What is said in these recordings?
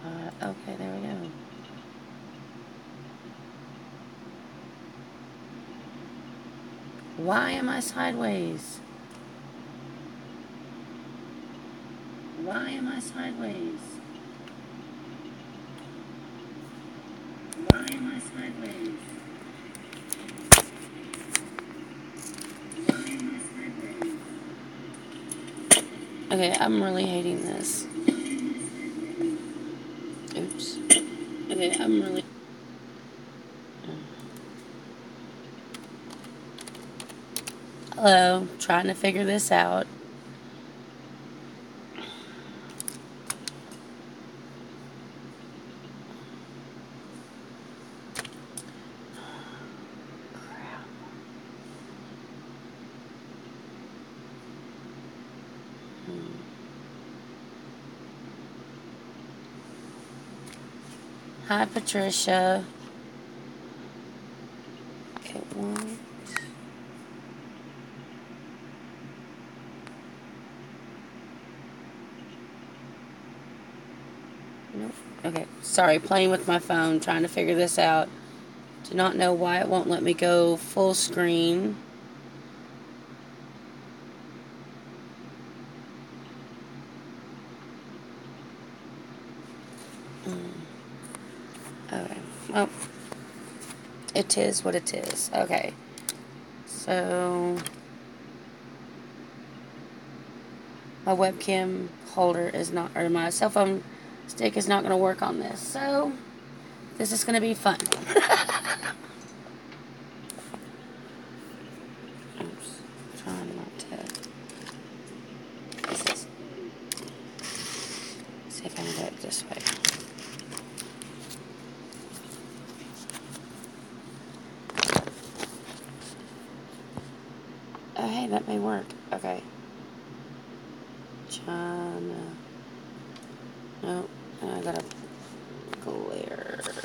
Okay, there we go. Why am I sideways? Why am I sideways? Why am I sideways? Why am I sideways? Okay, I'm really hating this. Oops. Okay, I'm really. Hello, trying to figure this out. Hi, Patricia. Okay, one. Nope. Okay, sorry, playing with my phone, trying to figure this out. Do not know why it won't let me go full screen. Okay, well, it is what it is. Okay, so my webcam holder is not, or my cell phone stick is not going to work on this. So this is going to be fun. Oops, trying not to. This is, see if I can do it this way. Oh, hey, that may work. Okay. China. Nope. I gotta glare. There's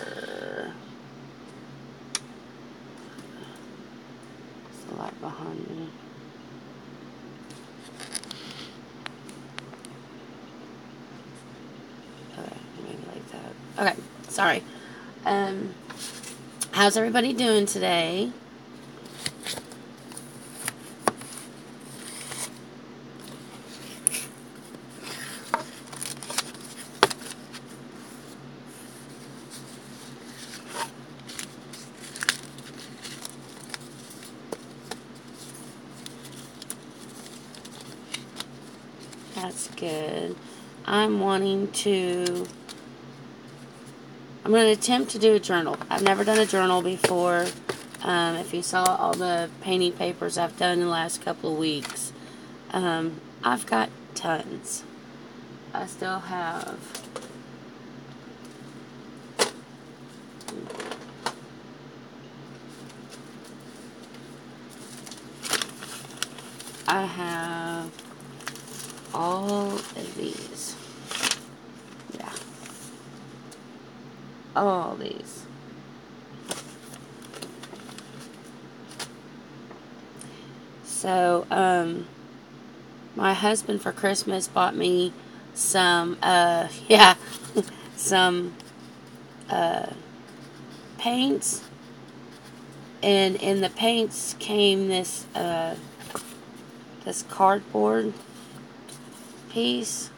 a light behind me. Okay, maybe like that. Okay, sorry. How's everybody doing today? That's good. I'm going to attempt to do a journal. I've never done a journal before. If you saw all the painting papers I've done in the last couple of weeks, I've got tons. I still have. I have all of these. Yeah. All these. So, my husband for Christmas bought me some, yeah, some, paints. And in the paints came this, this cardboard piece.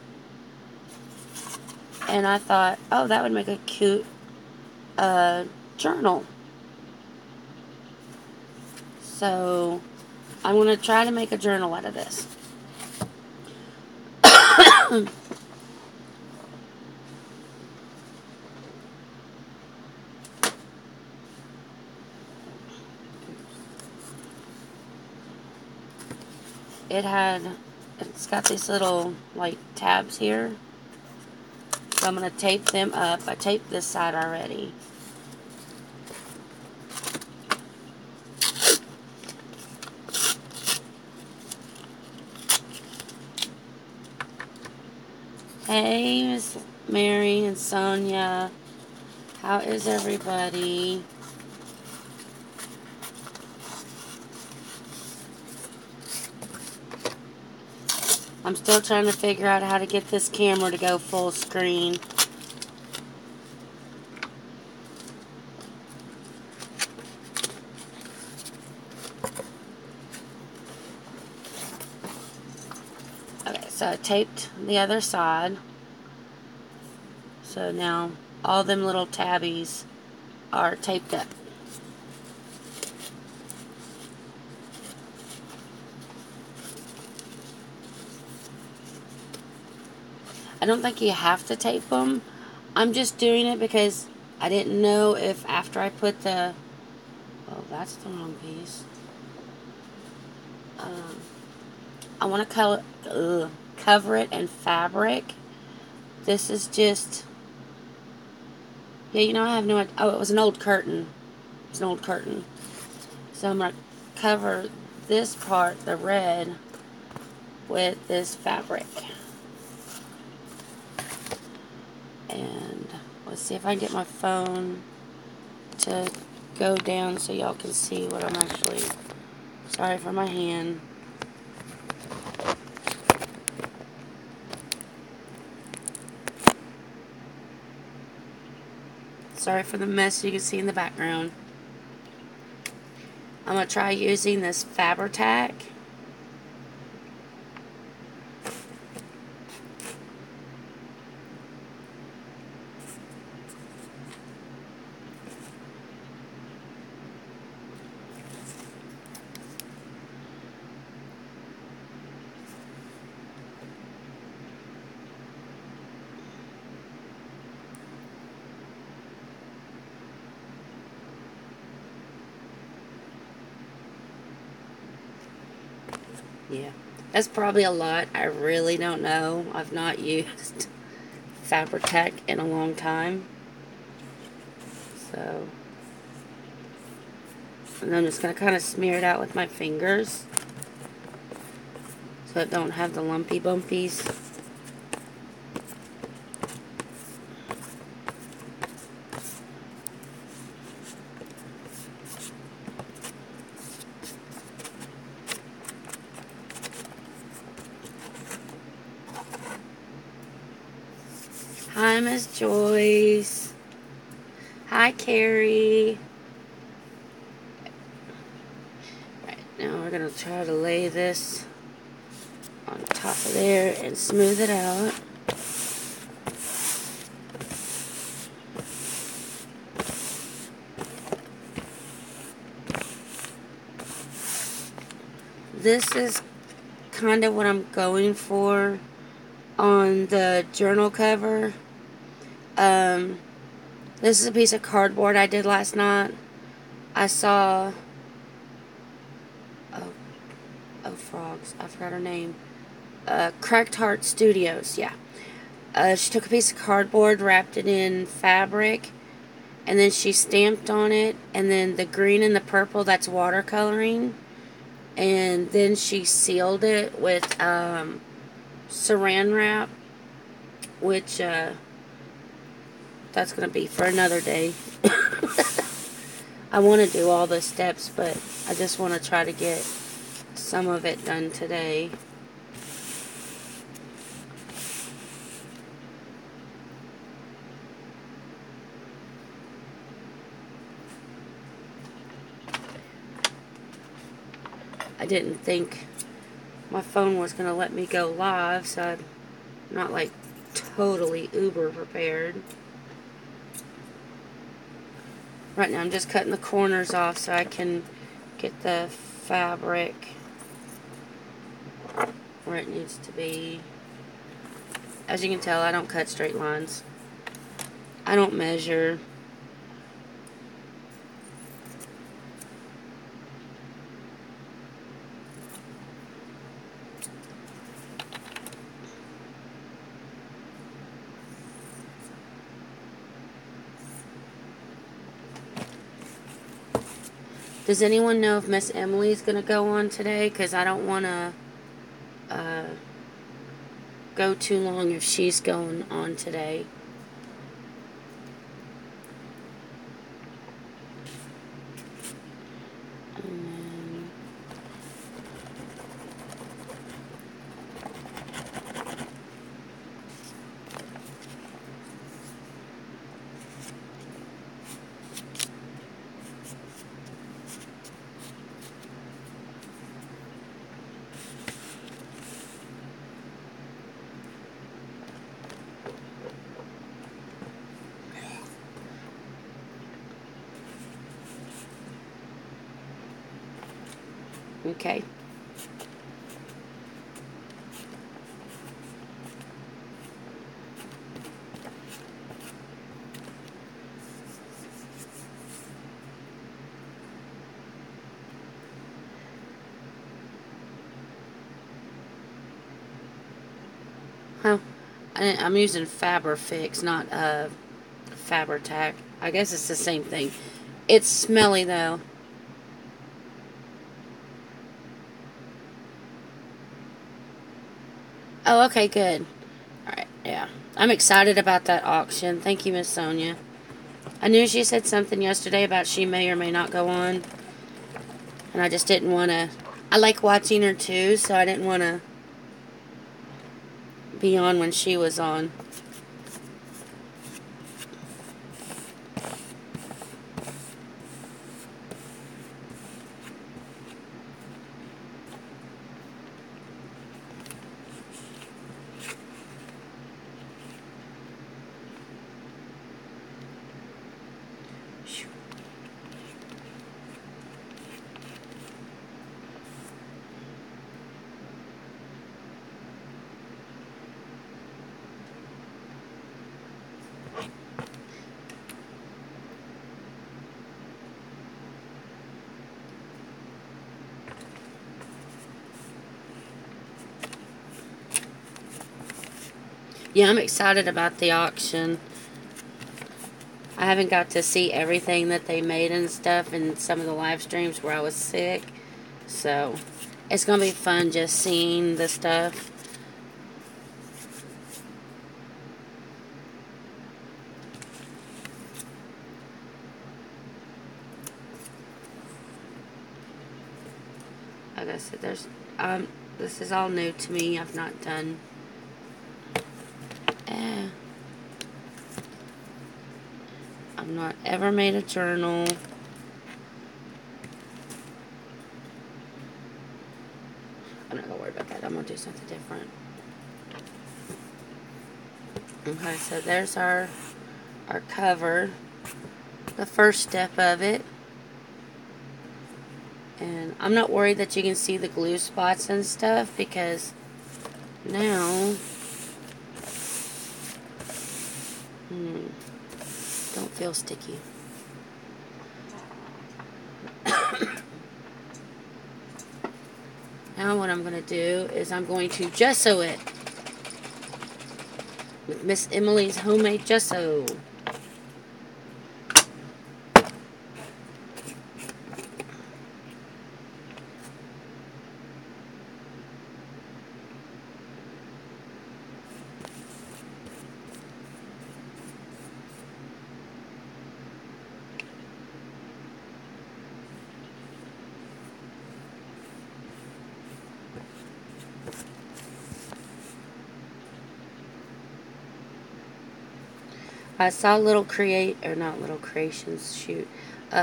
And I thought, oh, that would make a cute, journal. So, I'm going to try to make a journal out of this. It's got these little, like, tabs here. So I'm going to tape them up. I taped this side already. Hey, Miss Mary and Sonia. How is everybody? I'm still trying to figure out how to get this camera to go full screen. So I taped the other side. So now all them little tabbies are taped up. I don't think you have to tape them. I'm just doing it because I didn't know if after I put the... Oh, that's the wrong piece. I want to cover it in fabric. This is just... Yeah, you know, I have no idea. Oh, it was an old curtain. It's an old curtain. So I'm going to cover this part, the red, with this fabric. And let's see if I can get my phone to go down so y'all can see what I'm actually... Sorry for my hand. Sorry for the mess you can see in the background. I'm going to try using this Fabri-Tac. Yeah, that's probably a lot. I really don't know. I've not used Fabri-Tac in a long time. So, and I'm just going to kind of smear it out with my fingers so it don't have the lumpy bumpies. Hi, Miss Joyce. Hi, Carrie. Right, now we're going to try to lay this on top of there and smooth it out. This is kind of what I'm going for on the journal cover. This is a piece of cardboard I did last night. I saw... Oh, frogs. I forgot her name. Cracked Heart Studios, yeah. She took a piece of cardboard, wrapped it in fabric, and then she stamped on it, and then the green and the purple, that's watercoloring. And then she sealed it with saran wrap, which that's going to be for another day. I want to do all the steps, but I just want to try to get some of it done today. I didn't think my phone was going to let me go live, so I'm not like totally uber prepared. Right now I'm just cutting the corners off so I can get the fabric where it needs to be. As you can tell, I don't cut straight lines. I don't measure. Does anyone know if Miss Emily's going to go on today? Because I don't want to go too long if she's going on today. Okay. Huh. I'm using Faber-Fix, not Faber-Tac. I guess it's the same thing. It's smelly though. Oh, okay, good. Alright, yeah. I'm excited about that auction. Thank you, Miss Sonia. I knew she said something yesterday about she may or may not go on. And I just didn't want to. I like watching her too, so I didn't want to be on when she was on. Yeah, I'm excited about the auction. I haven't got to see everything that they made and stuff in some of the live streams where I was sick. So, it's going to be fun just seeing the stuff. Like I said, this is all new to me. I've not done... I've not ever made a journal. I'm not going to worry about that. I'm going to do something different. Okay, so there's our cover. The first step of it. And I'm not worried that you can see the glue spots and stuff because now... don't feel sticky. Now what I'm going to do is I'm going to gesso it with Miss Emily's homemade gesso. I saw Little Creations, shoot.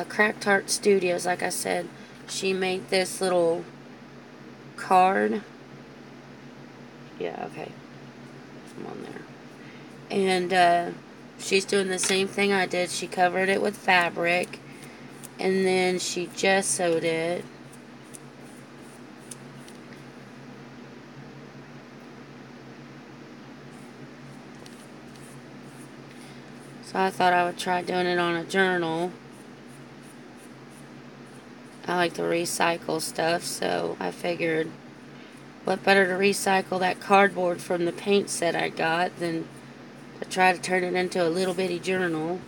Cracked Heart Studios, like I said, she made this little card. Yeah, okay. I'm on there. And she's doing the same thing I did. She covered it with fabric, and then she gessoed it. So I thought I would try doing it on a journal. I like to recycle stuff, so I figured what better to recycle that cardboard from the paint set I got than to try to turn it into a little bitty journal.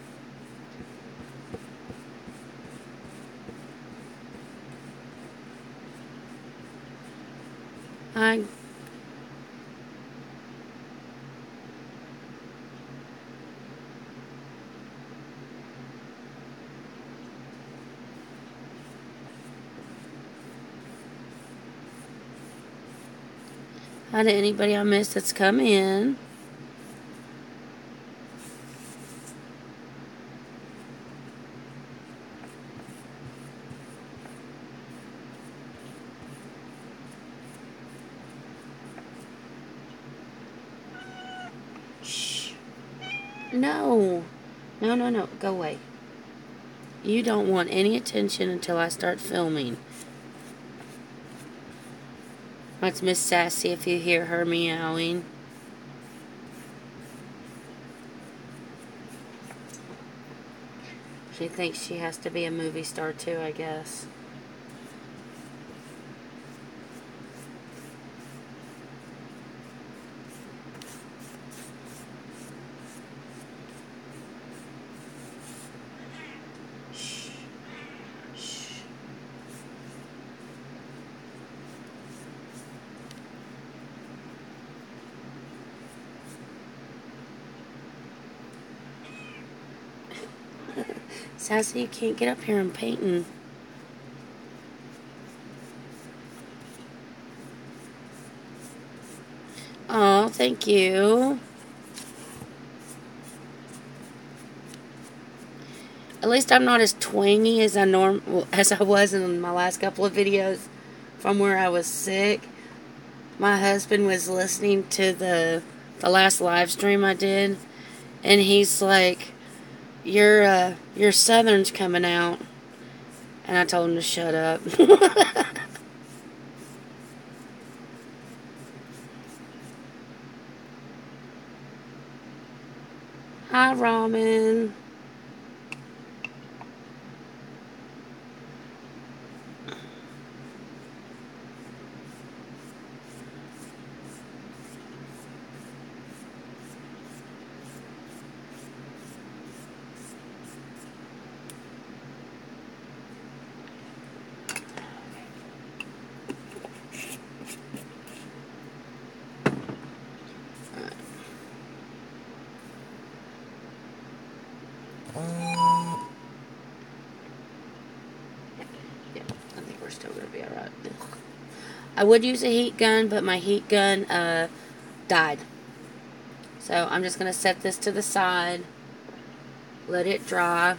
Hi to anybody I missed that's come in. Shh. No. No, no, no. Go away. You don't want any attention until I start filming. That's Miss Sassy if you hear her meowing. She thinks she has to be a movie star too, I guess. Shh. Shh. Sassy, you can't get up here and painting. Oh, thank you. At least I'm not as twangy as I was in my last couple of videos from where I was sick. My husband was listening to the last live stream I did, and he's like, your Southern's coming out. And I told him to shut up. Hi, Ramen. Yeah, I think we're still going to be alright. I would use a heat gun, but my heat gun died. So I'm just going to set this to the side, let it dry,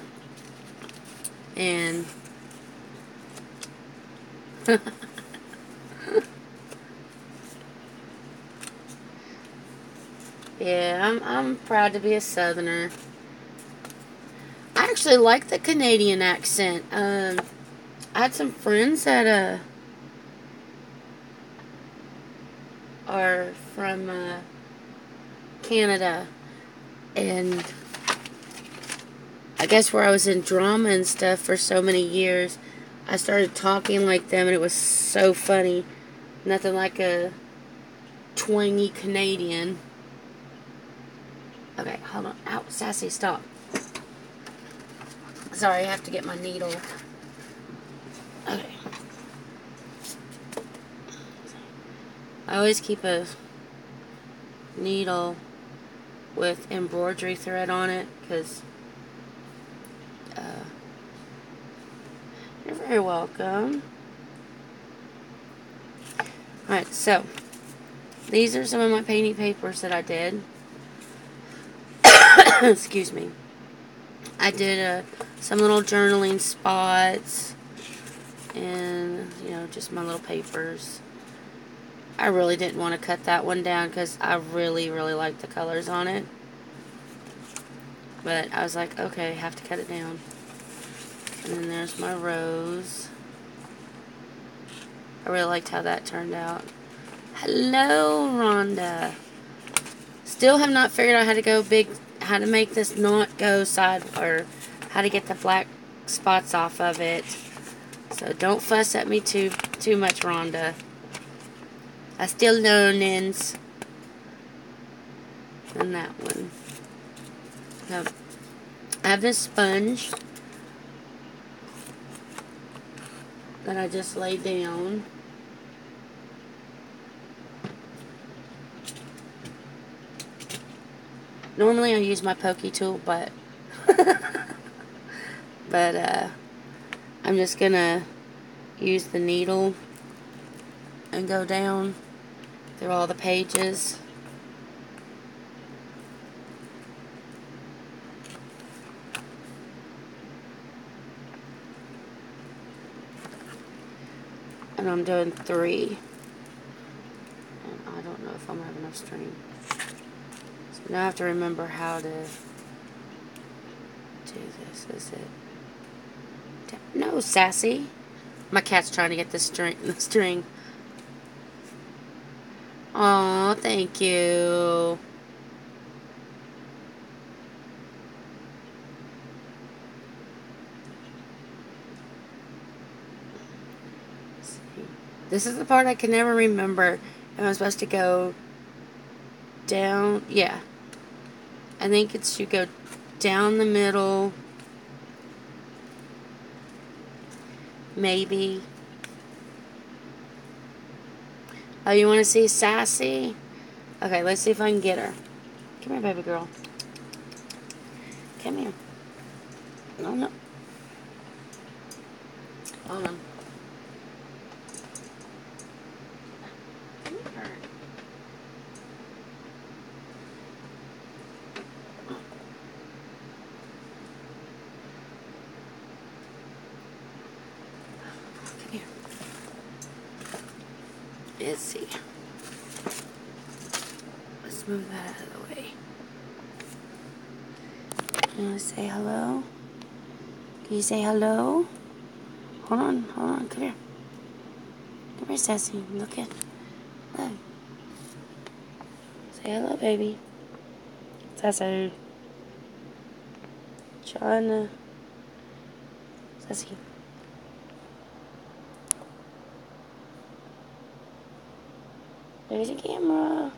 and yeah, I'm proud to be a Southerner. I actually like the Canadian accent. I had some friends that are from Canada, and I guess where I was in drama and stuff for so many years, I started talking like them, and it was so funny. Nothing like a twangy Canadian. Okay, hold on. Ow, Sassy, stop. Sorry, I have to get my needle. Okay. I always keep a needle with embroidery thread on it, because you're very welcome. Alright, so these are some of my painting papers that I did. Excuse me. I did some little journaling spots and, you know, just my little papers. I really didn't want to cut that one down because I really, really like the colors on it. But I was like, okay, have to cut it down. And then there's my rose. I really liked how that turned out. Hello, Rhonda. Still have not figured out how to make this not go side, or how to get the black spots off of it. So don't fuss at me too much, Rhonda. I still learnings. And that one. So, I have this sponge that I just laid down. Normally I use my pokey tool, but I'm just gonna use the needle and go down through all the pages. And I'm doing 3. And I don't know if I'm gonna have enough string. So now I have to remember how to do this. Is it? No, Sassy. My cat's trying to get the string. Aw, thank you. This is the part I can never remember. Am I supposed to go down? Yeah. I think it should go down the middle. Maybe. Oh, you want to see Sassy? Okay, let's see if I can get her. Come here, baby girl. Come here. No, no. Hold on. Come here. Come here. Let's see. Let's move that out of the way. You want to say hello? Can you say hello? Hold on, come here. Come here, Sassy. Look. Say hello, baby. Sassy. John. Sassy. There's a camera.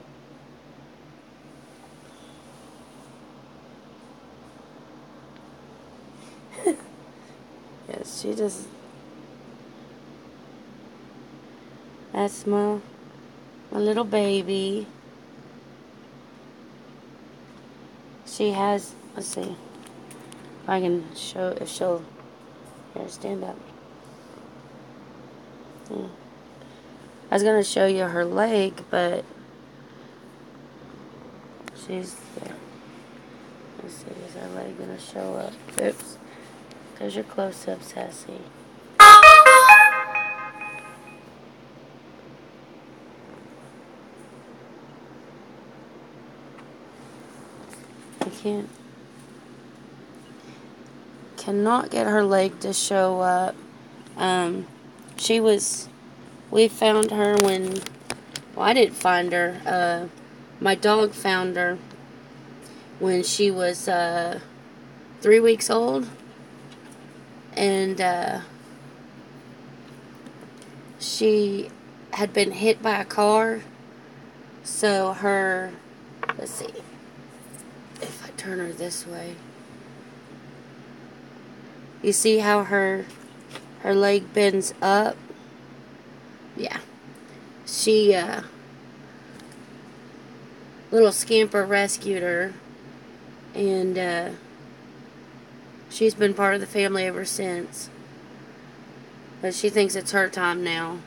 Yes, she just. That's my little baby. She has. Let's see if I can show if she'll. Here, stand up. Yeah. I was gonna show you her leg, but she's there. Let's see, is her leg gonna show up? Oops. There's your close-up, Sassy. I cannot get her leg to show up. We found her when, well, I didn't find her. My dog found her when she was 3 weeks old, and she had been hit by a car. So let's see if I turn her this way. You see how her leg bends up? Yeah. She, little scamper rescued her, and she's been part of the family ever since. But she thinks it's her time now.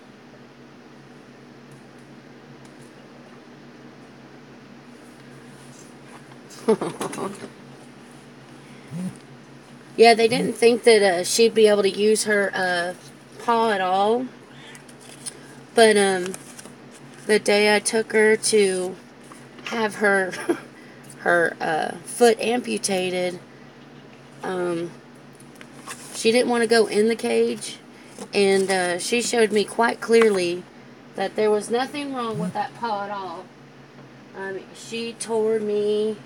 Yeah, they didn't think that she'd be able to use her paw at all. But the day I took her to have her foot amputated, she didn't want to go in the cage, and she showed me quite clearly that there was nothing wrong with that paw at all. She tore me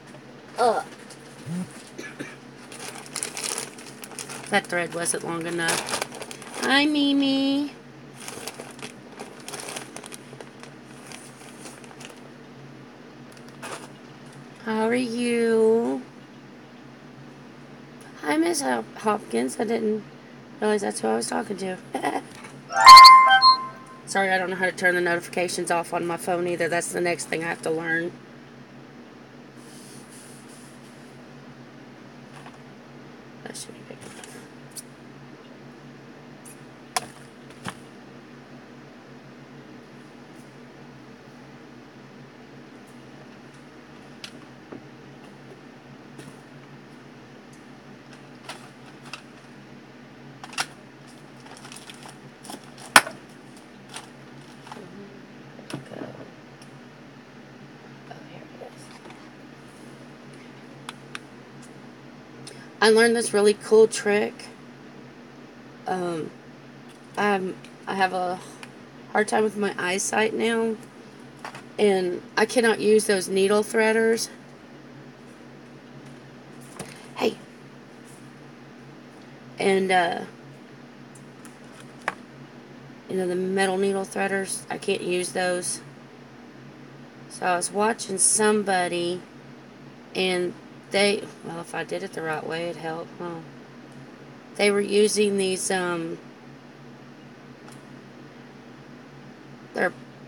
up. That thread wasn't long enough. Hi, Mimi. How are you? Hi, Miss Hopkins. I didn't realize that's who I was talking to. Sorry, I don't know how to turn the notifications off on my phone either. That's the next thing I have to learn. That should be big enough. I learned this really cool trick. I have a hard time with my eyesight now, And I cannot use those needle threaders. Hey. And, you know, the metal needle threaders, I can't use those. So I was watching somebody, and they, well, if I did it the right way, it'd help, huh? They were using these, they're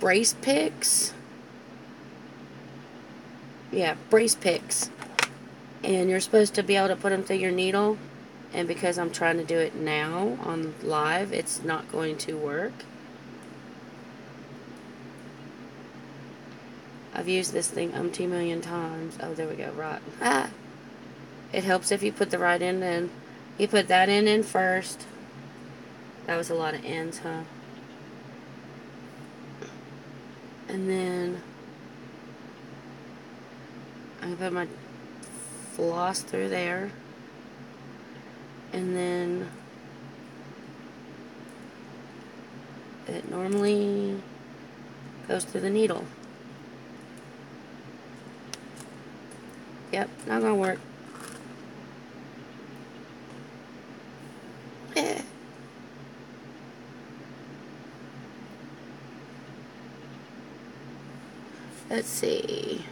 brace picks. Yeah, brace picks. And you're supposed to be able to put them through your needle. And because I'm trying to do it now on live, it's not going to work. I've used this thing umpteen million times. Oh, there we go, right. Ah! It helps if you put the right end in. You put that end in first. That was a lot of ends, huh? And then I put my floss through there. And then it normally goes through the needle. Yep, not gonna work. Let's see.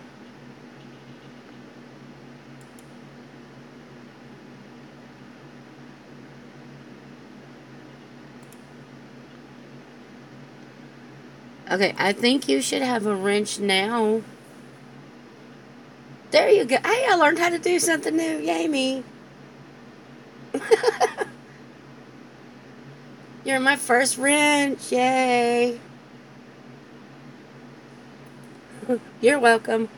Okay, I think you should have a wrench now. There you go. Hey, I learned how to do something new. Yay, me. You're my first wrench. Yay. You're welcome.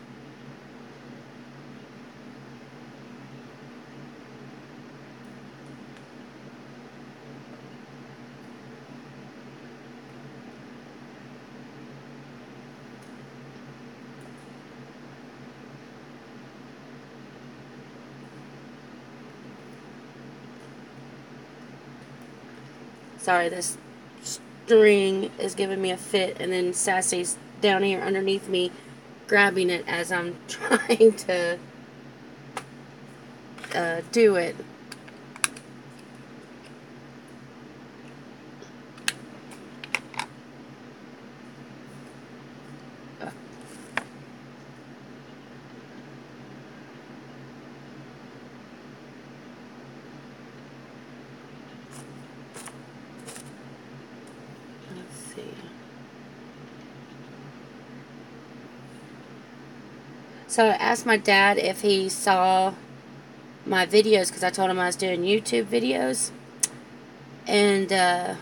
Sorry, this string is giving me a fit, and then Sassy's down here underneath me grabbing it as I'm trying to do it. Let's see. So I asked my dad if he saw my videos, because I told him I was doing YouTube videos. And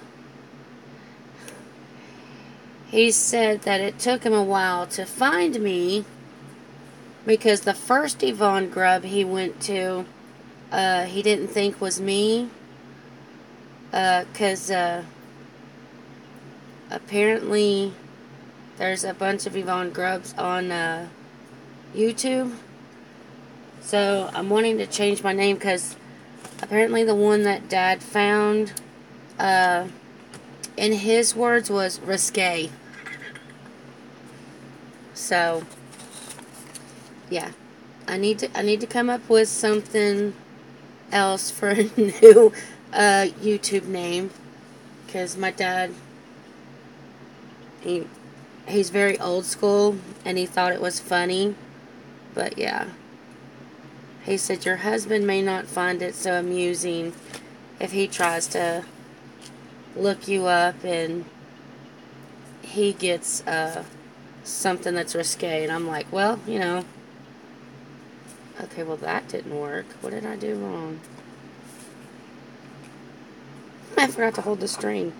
he said that it took him a while to find me, because the first Yvonne Grubb he went to, he didn't think was me, because apparently there's a bunch of Yvonne Grubbs on YouTube. So I'm wanting to change my name, because apparently the one that Dad found, in his words, was risque. So yeah, I need to come up with something else for a new YouTube name, because my dad, he's very old school, and he thought it was funny. But yeah, he said your husband may not find it so amusing if he tries to look you up and he gets something that's risque. And I'm like, well, you know, okay, well that didn't work. What did I do wrong? I forgot to hold the string.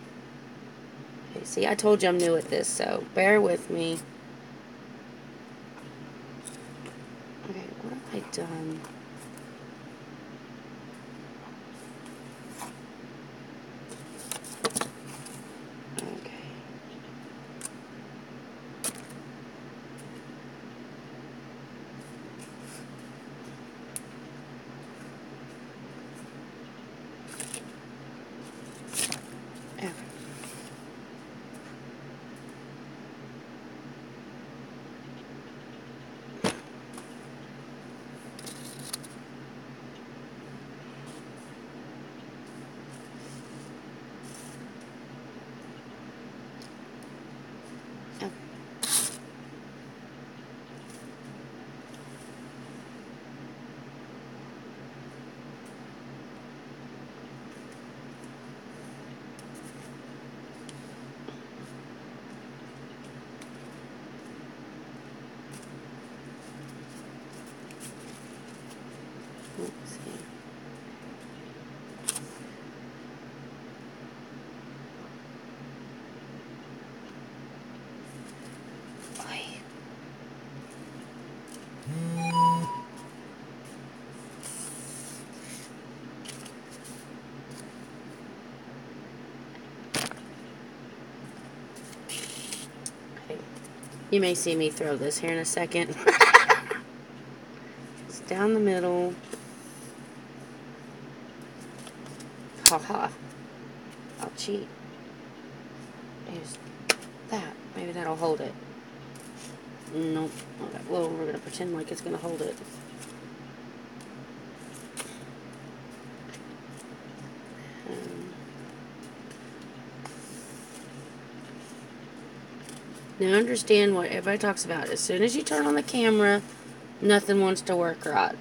Okay, see, I told you I'm new at this, so bear with me. Okay, what have I done? Okay. You may see me throw this here in a second. It's down the middle. Haha. I'll cheat. Here's that. Maybe that'll hold it. Nope. Okay. Well, we're going to pretend like it's going to hold it. Now understand what everybody talks about. As soon as you turn on the camera, nothing wants to work right.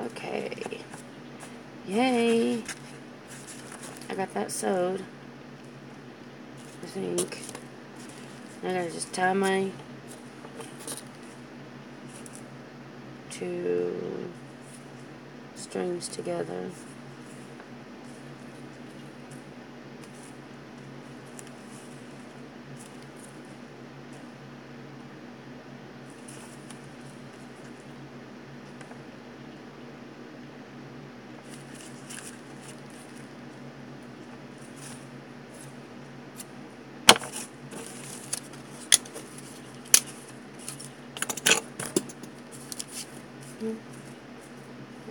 Okay. Yay. I got that sewed. I think. I gotta just tie my two strings together.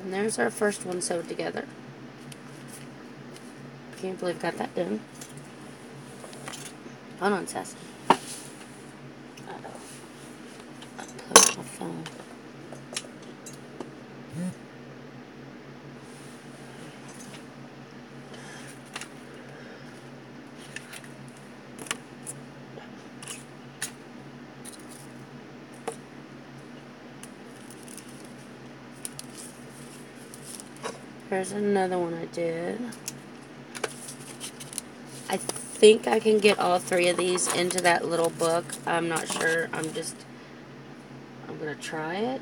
And there's our first one sewed together. Can't believe I got that done. Hold on, Sassy. Uh-oh. Unplug my phone. Here's another one I did. I think I can get all three of these into that little book. I'm not sure. I'm going to try it.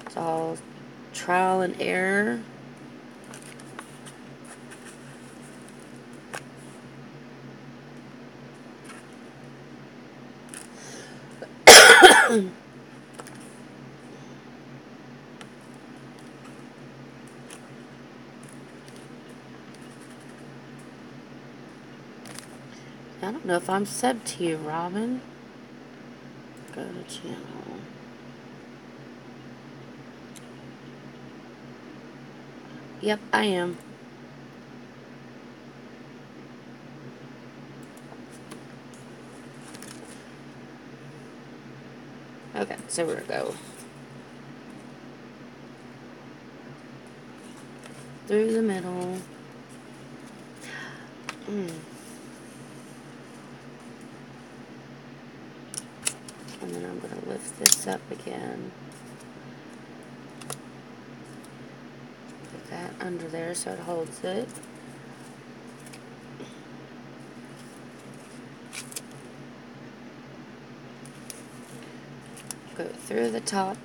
It's all trial and error. I don't know if I'm subbed to you, Robin. Go to channel. Yep, I am. Okay, so we're gonna go through the middle. And then I'm going to lift this up again. Put that under there so it holds it. Go through the top.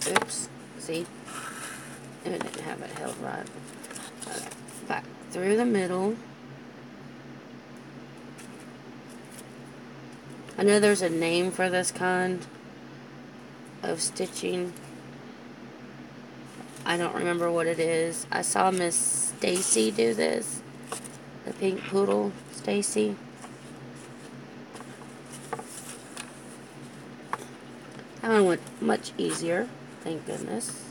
Oops. See? And it didn't have it held right. Okay. Back through the middle. I know there's a name for this kind of stitching. I don't remember what it is. I saw Miss Stacy do this. The pink poodle, Stacy. That one went much easier, thank goodness.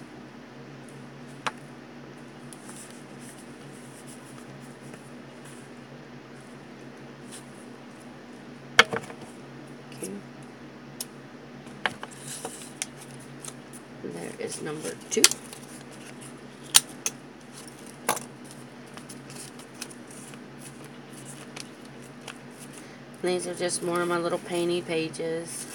Okay. There is number 2. These are just more of my little painty pages.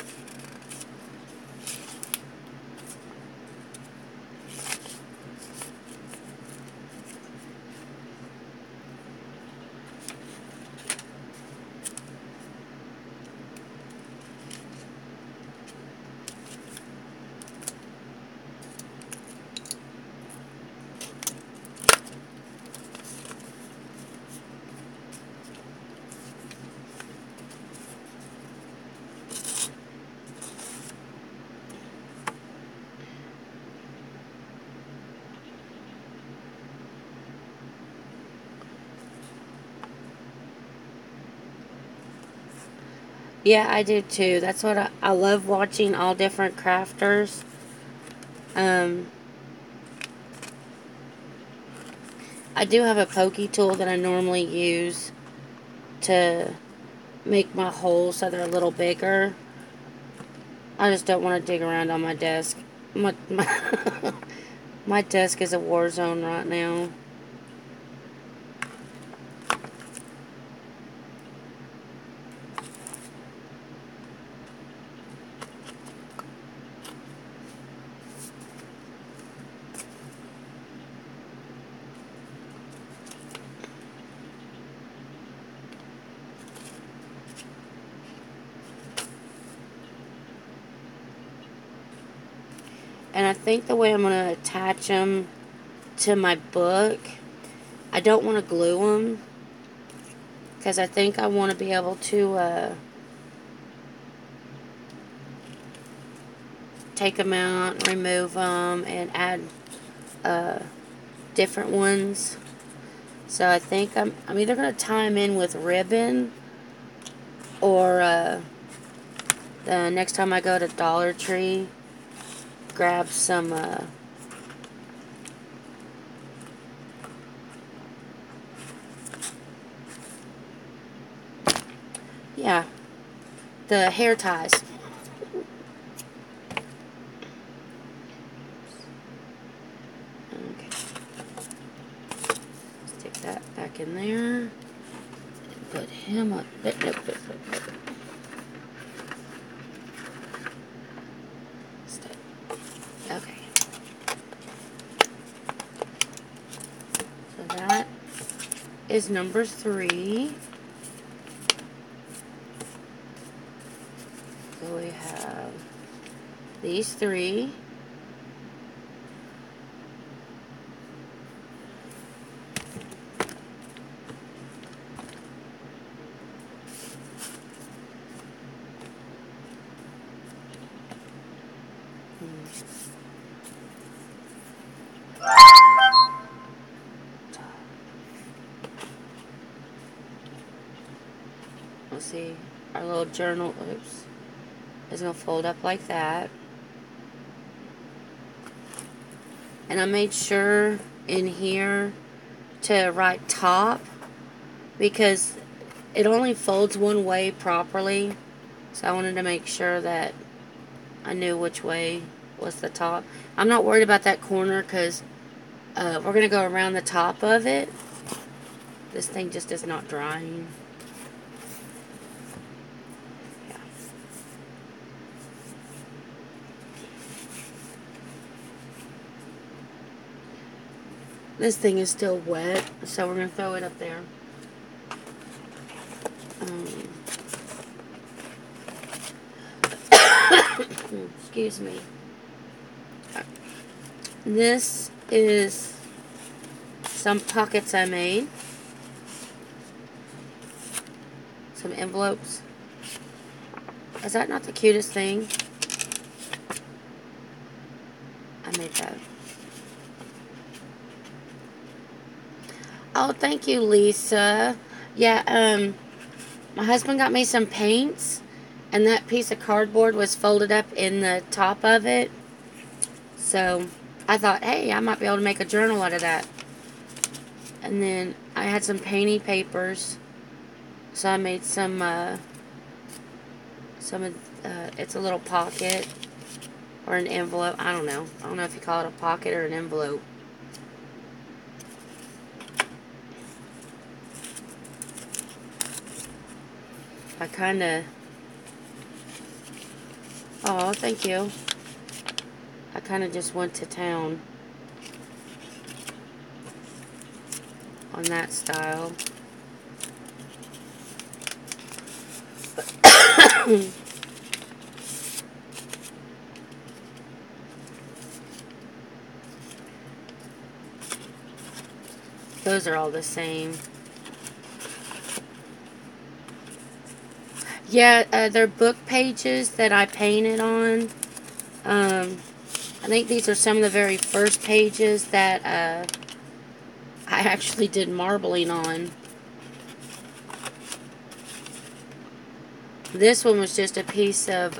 Yeah, I do too. That's what I love watching all different crafters. Um, I do have a pokey tool that I normally use to make my holes so they're a little bigger. I just don't want to dig around on my desk. My, my desk is a war zone right now. And I think the way I'm going to attach them to my book, I don't want to glue them, because I think I want to be able to take them out, remove them, and add different ones. So I think I'm either going to tie them in with ribbon, or the next time I go to Dollar Tree, grab some yeah, the hair ties. Okay. Stick that back in there. And put him up. Nope. Okay. So that is number 3. So we have these 3. Let's see, our little journal, oops, is going to fold up like that. And I made sure in here to write top, because it only folds one way properly. So I wanted to make sure that I knew which way was the top. I'm not worried about that corner, because we're going to go around the top of it. This thing just is not drying. Yeah. This thing is still wet, so we're going to throw it up there. Excuse me. This is some pockets I made. Some envelopes. Is that not the cutest thing? I made that. Oh, thank you, Lisa. Yeah, my husband got me some paints, and that piece of cardboard was folded up in the top of it. So I thought, hey, I might be able to make a journal out of that. And then I had some painting papers, so I made some it's a little pocket or an envelope. I don't know. I don't know if you call it a pocket or an envelope. I kind of... Oh, thank you. I kind of just went to town on that style. Those are all the same. Yeah, they're book pages that I painted on. I think these are some of the very first pages that I actually did marbling on. This one was just a piece of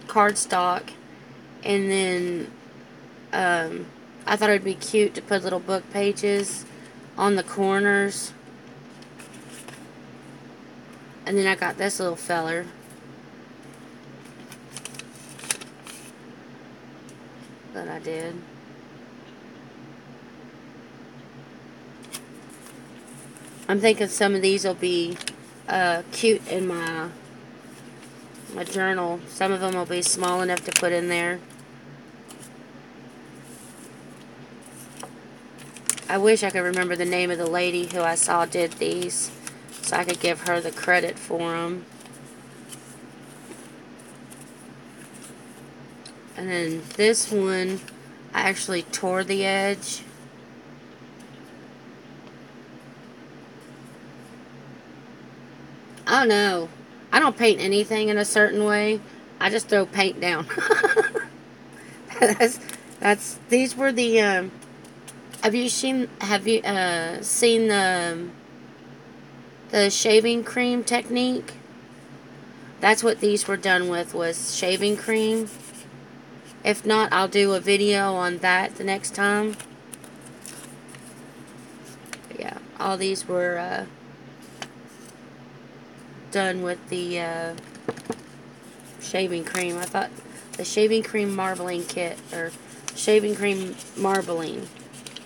cardstock, and then I thought it'd be cute to put little book pages on the corners. And then I got this little feller. That I did. I'm thinking some of these will be cute in my journal. Some of them will be small enough to put in there. I wish I could remember the name of the lady who I saw did these, so I could give her the credit for them. And then this one, I actually tore the edge. Oh no, I don't paint anything in a certain way. I just throw paint down. These were the have you seen the shaving cream technique? That's what these were done with, was shaving cream. If not, I'll do a video on that the next time. But yeah, all these were done with the shaving cream. I thought the shaving cream marbling kit, or shaving cream marbling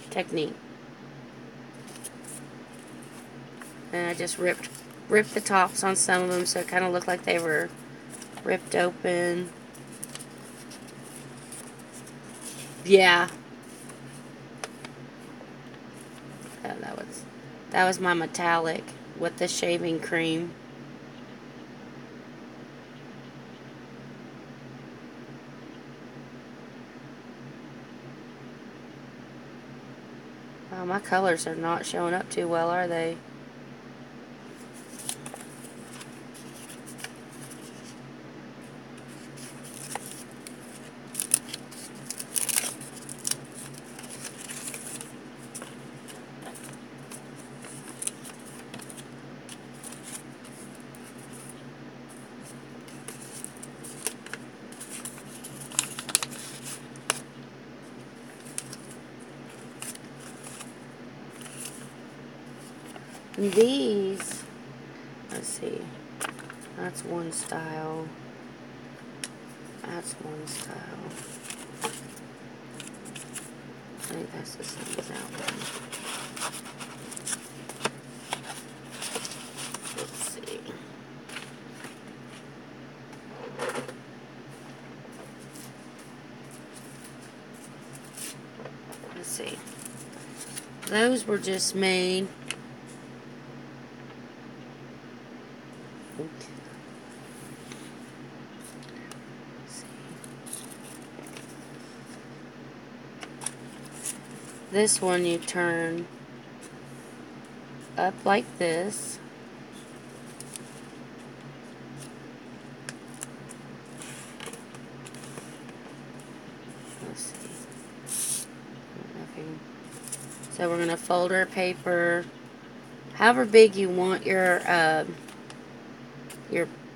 technique. And I just ripped the tops on some of them so it kind of looked like they were ripped open. Yeah. That was my metallic with the shaving cream. Oh, my colors are not showing up too well, are they? These, let's see, that's one style, that's one style, I think that's the same as that one. Let's see. Let's see. Those were just made. This one you turn up like this. Let's see. So we're going to fold our paper however big you want your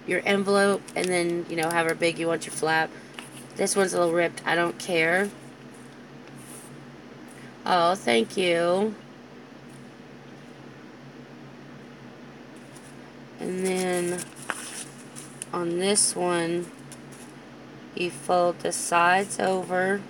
envelope, and then, you know, however big you want your flap. This one's a little ripped. I don't care. Oh, thank you. And then on this one, you fold the sides over.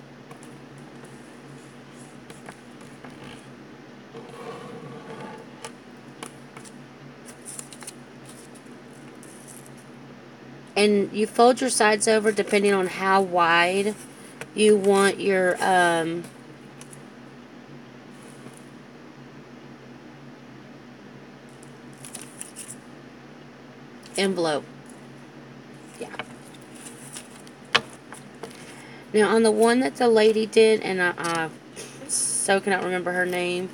And you fold your sides over depending on how wide you want your envelope. Yeah. Now on the one that the lady did, and I so cannot remember her name,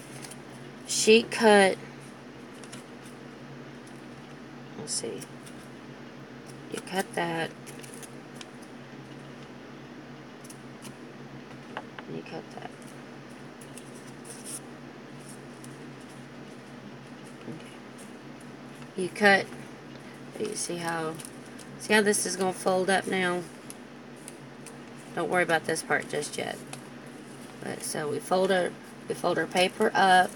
she cut, let's see, you cut that, and you cut that. Okay. you cut, you see how this is going to fold up now? Don't worry about this part just yet. But so we fold our paper up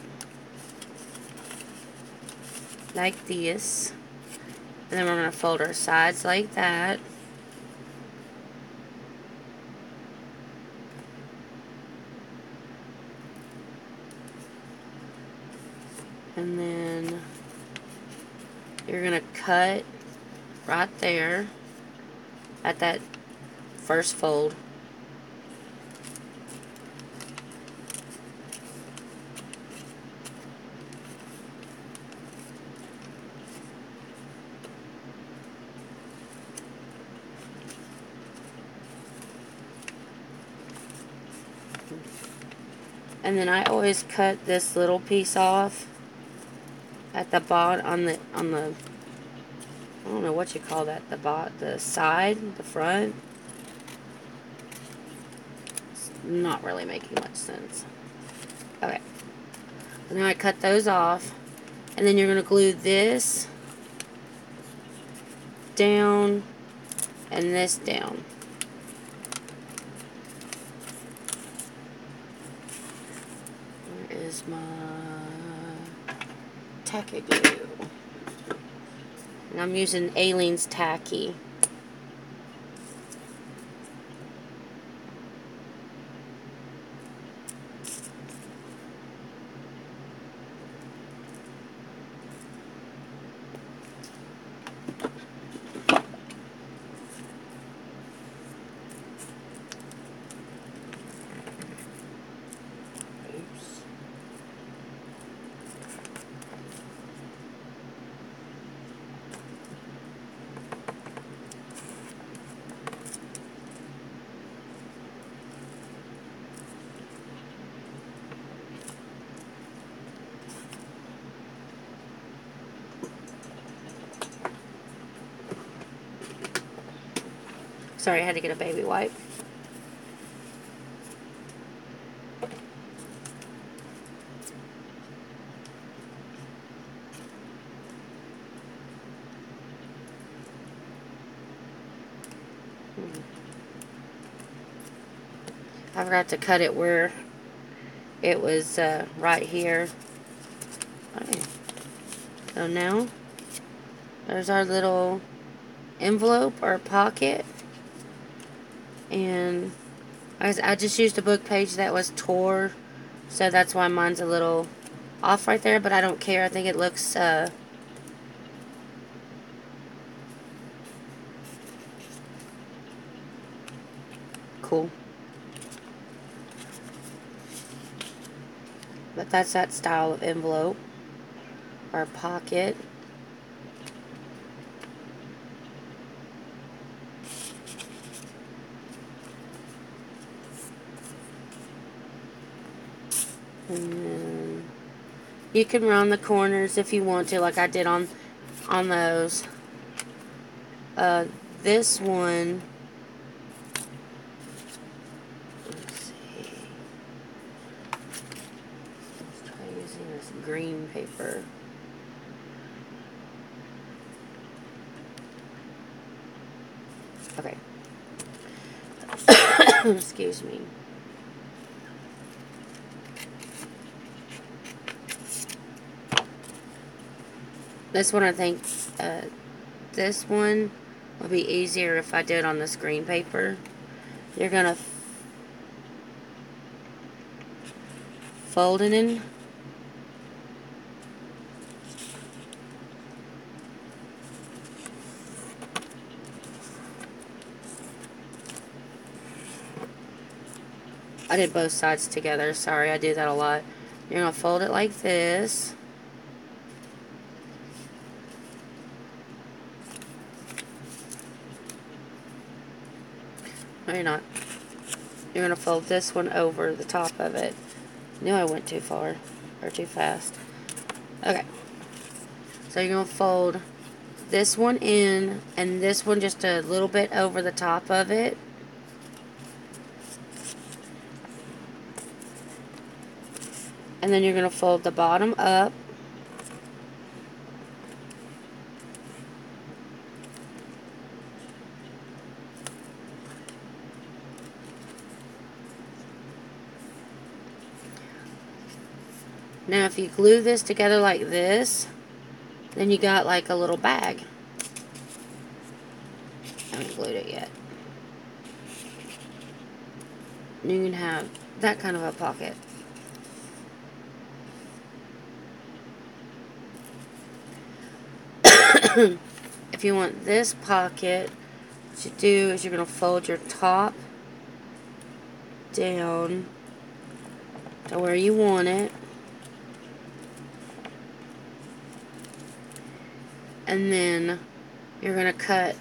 like this, and then we're going to fold our sides like that. And then you're going to cut right there at that first fold. And then I always cut this little piece off at the bottom on the I don't know what you call that, the side, the front. It's not really making much sense. Okay. So now I cut those off, and then you're going to glue this down and this down. Where is my tacky glue? And I'm using Aleene's Tacky. Sorry, I had to get a baby wipe. I forgot to cut it where it was right here. Okay. So now, there's our little envelope or pocket. And I just used a book page that was tore, so that's why mine's a little off right there, but I don't care. I think it looks cool. But that's that style of envelope or pocket. And then you can round the corners if you want to, like I did on those. This one, let's see. Let's try using this green paper. Okay. Excuse me. This one, I think, this one will be easier if I do it on this green paper. You're going to fold it in. I did both sides together. Sorry, I do that a lot. You're going to fold it like this. No, you're not. You're going to fold this one over the top of it. Knew I went too far. Or too fast. Okay. So you're going to fold this one in, and this one just a little bit over the top of it. And then you're going to fold the bottom up. Now if you glue this together like this, then you got like a little bag. I haven't glued it yet. You can have that kind of a pocket. If you want this pocket, what you do is you're going to fold your top down to where you want it. And then you're going to cut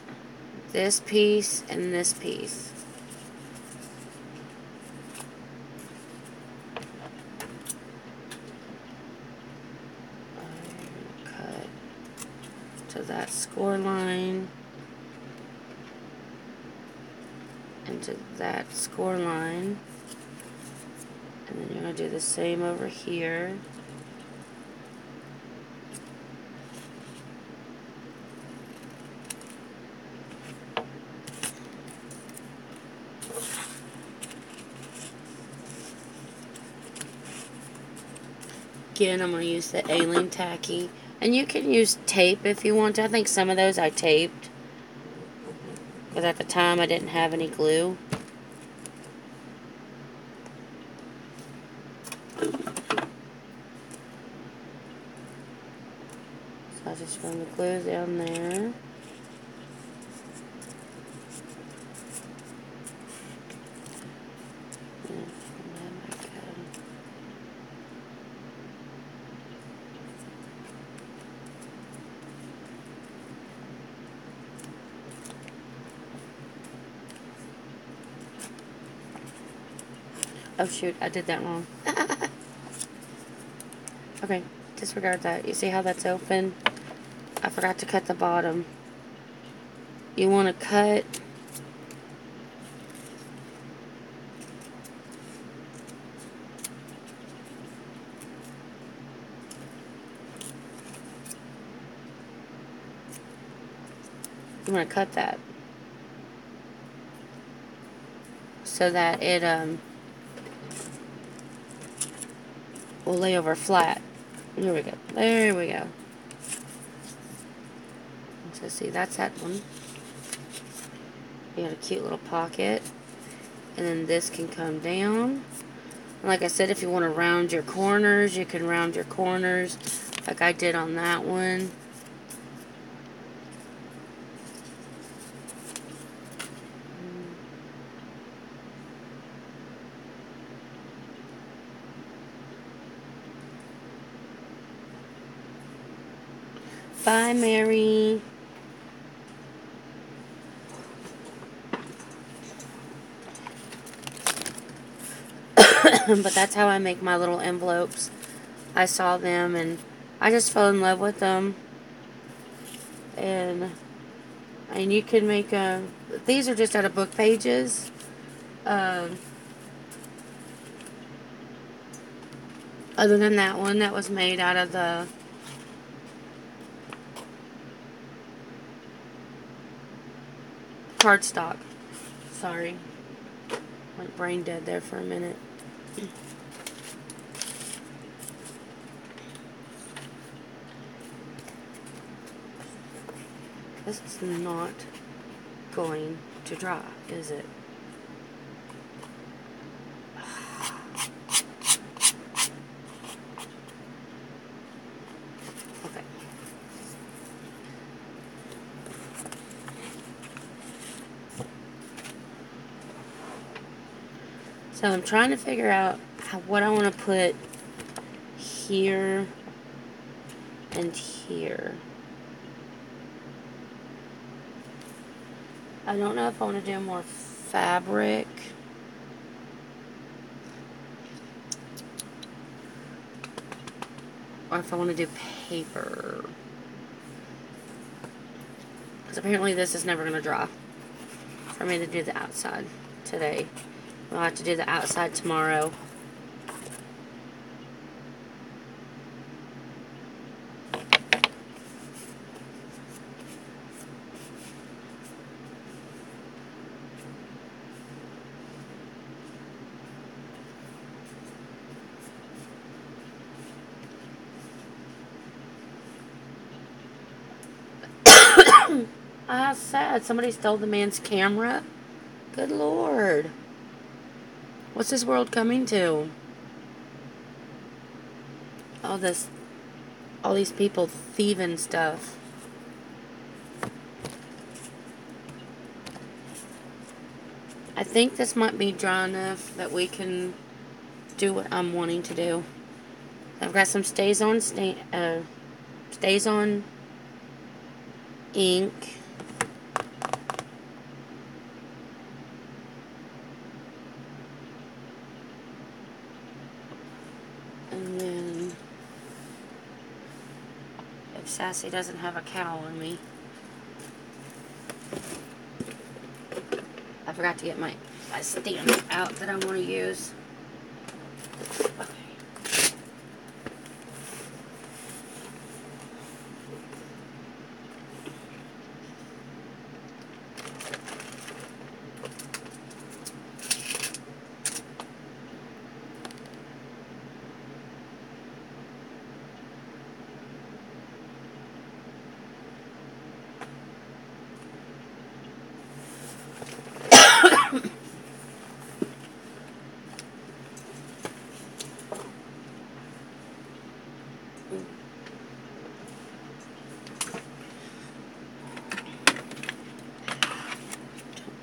this piece and this piece. Cut to that score line and to that score line. And then you're going to do the same over here. Again, I'm going to use the Aleen Tacky. And you can use tape if you want to. I think some of those I taped, because at the time I didn't have any glue. So I just run the glue down there. Oh shoot, I did that wrong. Okay, disregard that. You see how that's open? I forgot to cut the bottom. You want to cut that so that it will lay over flat. Here we go. There we go. So see, that's that one. You got a cute little pocket. And then this can come down. And like I said, if you want to round your corners, you can round your corners like I did on that one. Bye, Mary. But that's how I make my little envelopes. I saw them and I just fell in love with them. And you can make these are just out of book pages. Other than that one that was made out of the cardstock. Sorry. Went brain dead there for a minute. This is not going to dry, is it? Okay. So I'm trying to figure out what I want to put here and here. I don't know if I want to do more fabric. Or if I want to do paper. Because apparently this is never going to dry. For me to do the outside today. We'll have to do the outside tomorrow. How sad. Somebody stole the man's camera. Good Lord. What's this world coming to? All these people thieving stuff. I think this might be dry enough that we can do what I'm wanting to do. I've got some StazOn ink. And then, if Sassy doesn't have a cowl on me, I forgot to get my stand out that I want to use. Okay.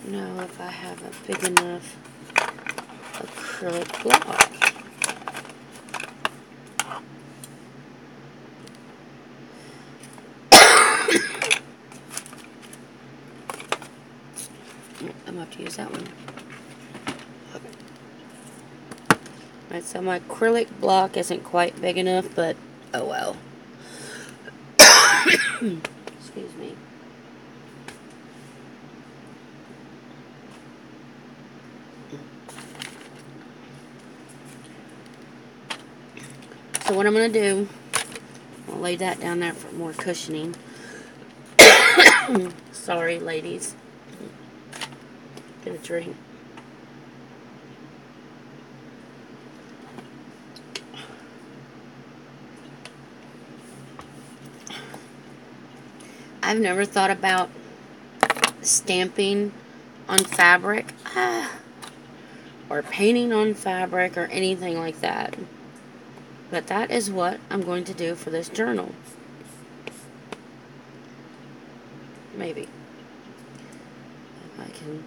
Know if I have a big enough acrylic block. I'm going to have to use that one. Okay. Alright, so my acrylic block isn't quite big enough, but oh well. Excuse me. So what I'm going to do, I'll lay that down there for more cushioning. Sorry, ladies. Get a drink. I've never thought about stamping on fabric or painting on fabric or anything like that. But that is what I'm going to do for this journal. Maybe. If I can...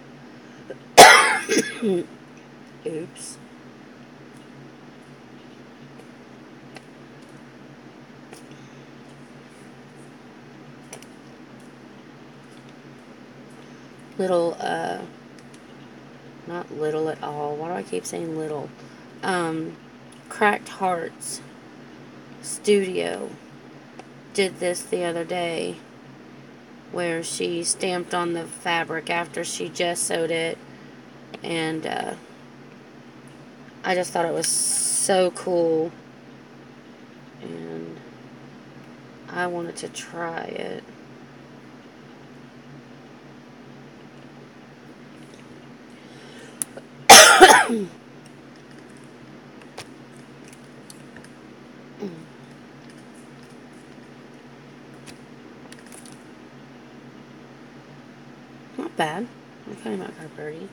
Oops. Little, not little at all. Why do I keep saying little? Cracked Hearts Studio did this the other day, where she stamped on the fabric after she just sewed it, and I just thought it was so cool, and I wanted to try it. Not bad. Okay, not that pretty.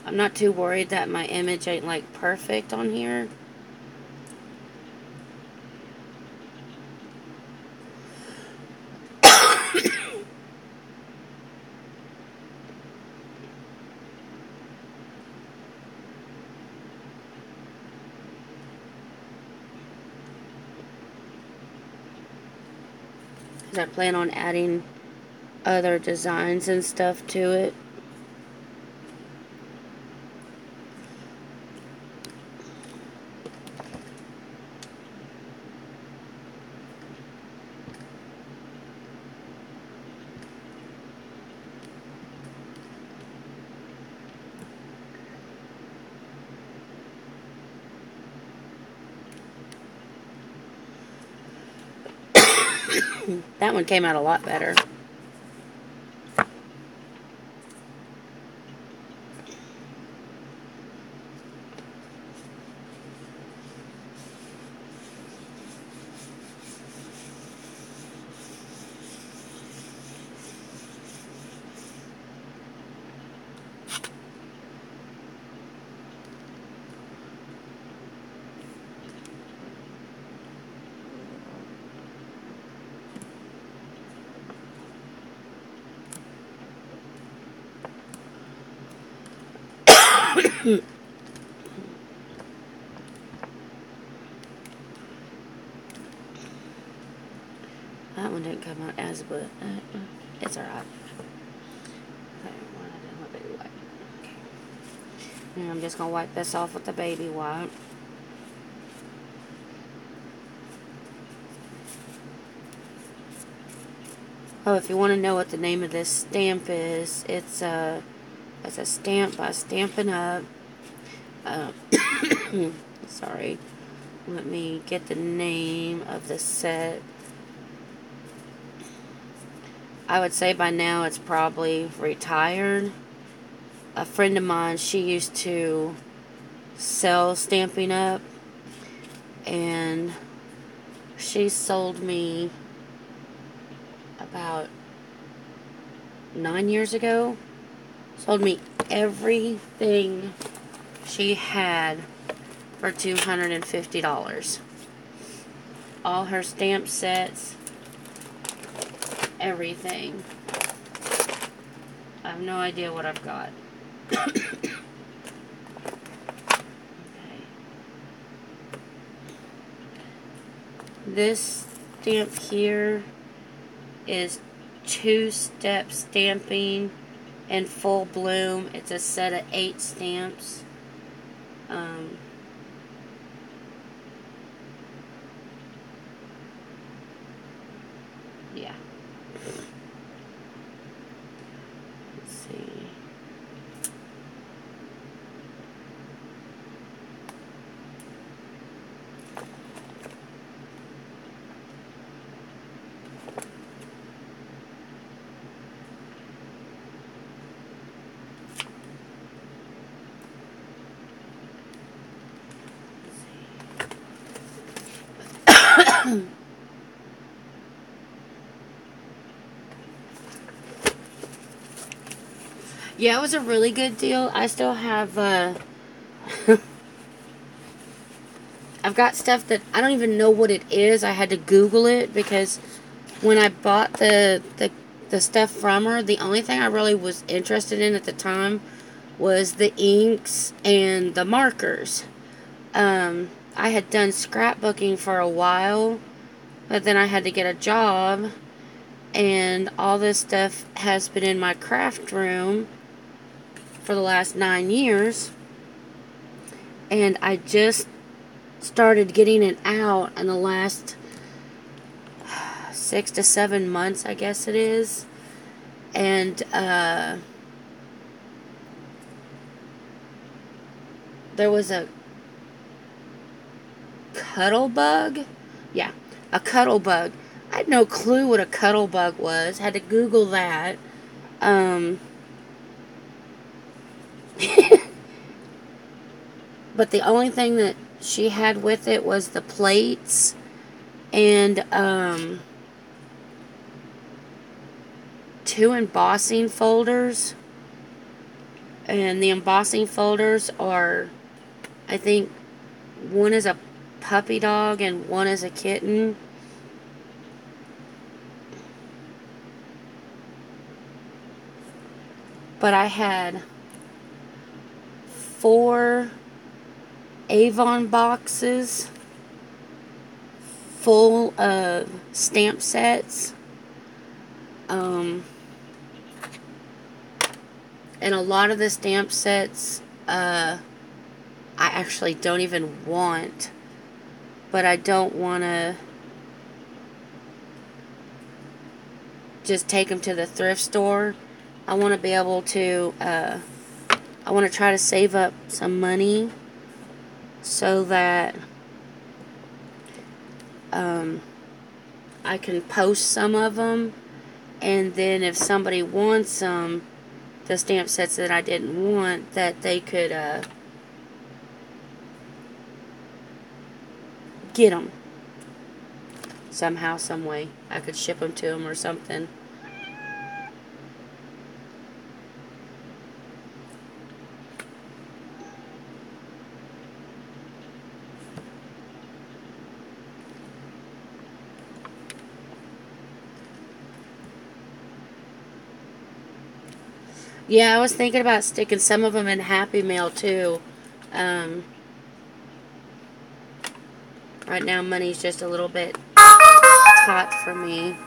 I'm not too worried that my image ain't like perfect on here. I plan on adding other designs and stuff to it. That one came out a lot better. That one didn't come out as, but it's alright. Okay, what I done with baby wipe. Okay. And I'm just gonna wipe this off with the baby wipe. Oh, if you want to know what the name of this stamp is, it's a stamp by Stampin' Up. Sorry. Let me get the name of the set. I would say by now it's probably retired. A friend of mine, she used to sell Stampin' Up, and she sold me about 9 years ago. Sold me everything she had for $250. All her stamp sets, everything. I have no idea what I've got. Okay. This stamp here is 2-step stamping in full bloom. It's a set of 8 stamps. Yeah. Let's see. Yeah, it was a really good deal. I still have, I've got stuff that I don't even know what it is. I had to Google it because when I bought the stuff from her, the only thing I really was interested in at the time was the inks and the markers. I had done scrapbooking for a while, but then I had to get a job, and all this stuff has been in my craft room for the last 9 years, and I just started getting it out in the last 6 to 7 months, I guess it is. And there was a Cuttlebug. Yeah, a Cuttlebug. I had no clue what a Cuttlebug was. Had to Google that. But the only thing that she had with it was the plates and 2 embossing folders. And the embossing folders are, I think, one is a puppy dog and one is a kitten. But I had 4 Avon boxes full of stamp sets. And a lot of the stamp sets I actually don't even want, but I don't want to just take them to the thrift store. I want to be able to I want to try to save up some money so that I can post some of them, and then if somebody wants them, the stamp sets that I didn't want, that they could get them somehow, some way. I could ship them to them or something. Yeah, I was thinking about sticking some of them in Happy Meal too. Um, right now, money's just a little bit tight for me.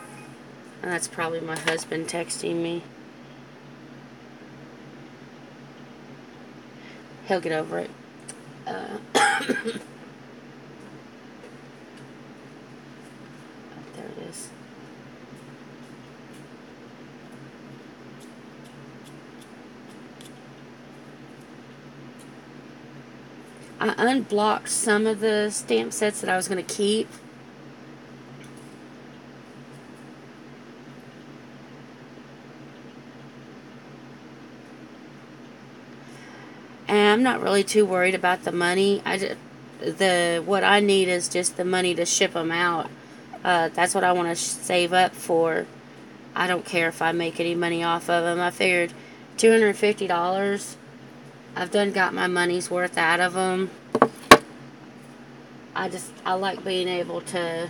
And that's probably my husband texting me. He'll get over it. There it is. I unblocked some of the stamp sets that I was going to keep. And I'm not really too worried about the money. What I need is just the money to ship them out. That's what I want to save up for. I don't care if I make any money off of them. I figured $250. I've done got my money's worth out of them. I like being able to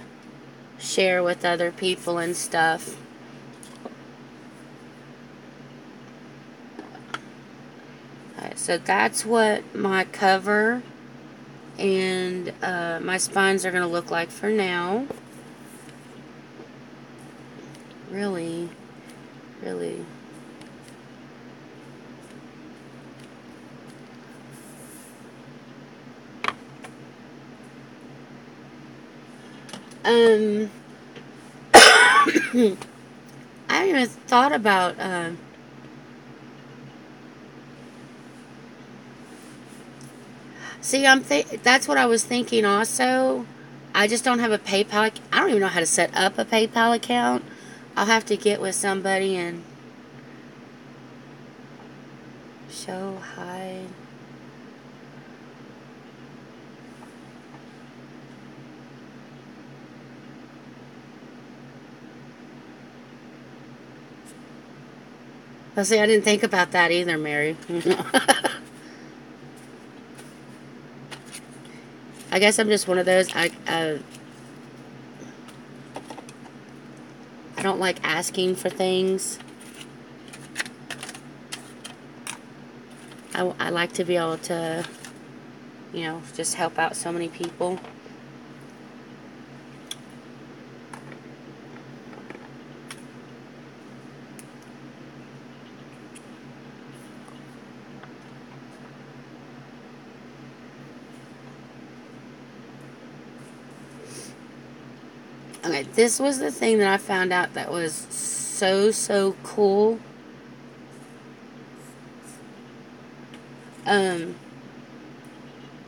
share with other people and stuff. Alright, so that's what my cover and my spines are going to look like for now. Really. I haven't even thought about see, that's what I was thinking also. I just don't have a PayPal. I don't even know how to set up a PayPal account. I'll have to get with somebody and show, hide. Well, see, I didn't think about that either, Mary. I guess I'm just one of those. I don't like asking for things. I like to be able to, just help out so many people. Okay, this was the thing that I found out that was so cool.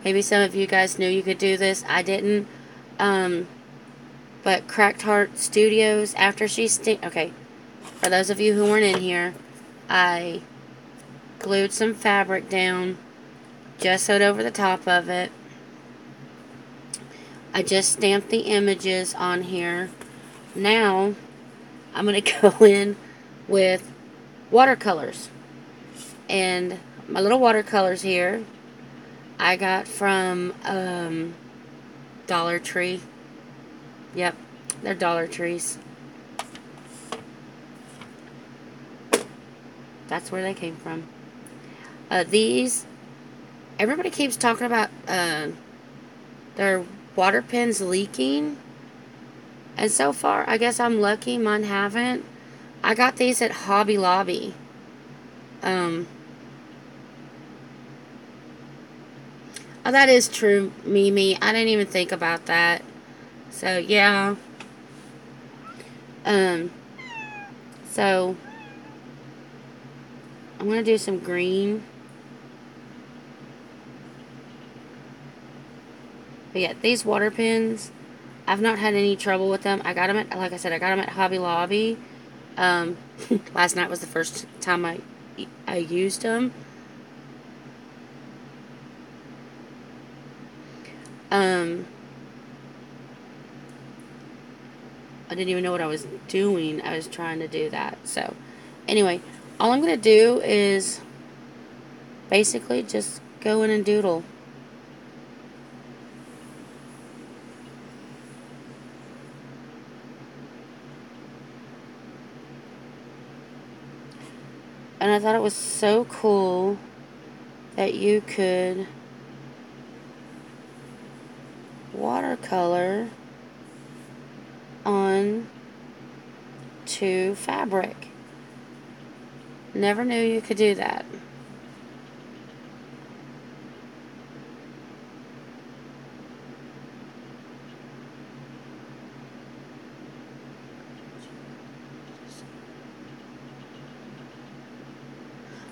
Maybe some of you guys knew you could do this. I didn't. But Cracked Heart Studios, after okay, for those of you who weren't in here, I glued some fabric down, just sewed over the top of it. I just stamped the images on here. Now, I'm going to go in with watercolors. And my little watercolors here, I got from Dollar Tree. Yep, they're Dollar Trees. That's where they came from. These, everybody keeps talking about their water pens leaking. And so far, I guess I'm lucky. Mine haven't. I got these at Hobby Lobby. Oh, that is true, Mimi. I didn't even think about that. So, yeah. So, I'm going to do some green. But yeah, these water pens, I've not had any trouble with them. I got them at, like I said, I got them at Hobby Lobby. Last night was the first time I used them. I didn't even know what I was doing. I was trying to do that. So, anyway, all I'm going to do is basically just go in and doodle. And I thought it was so cool that you could watercolor on to fabric. Never knew you could do that.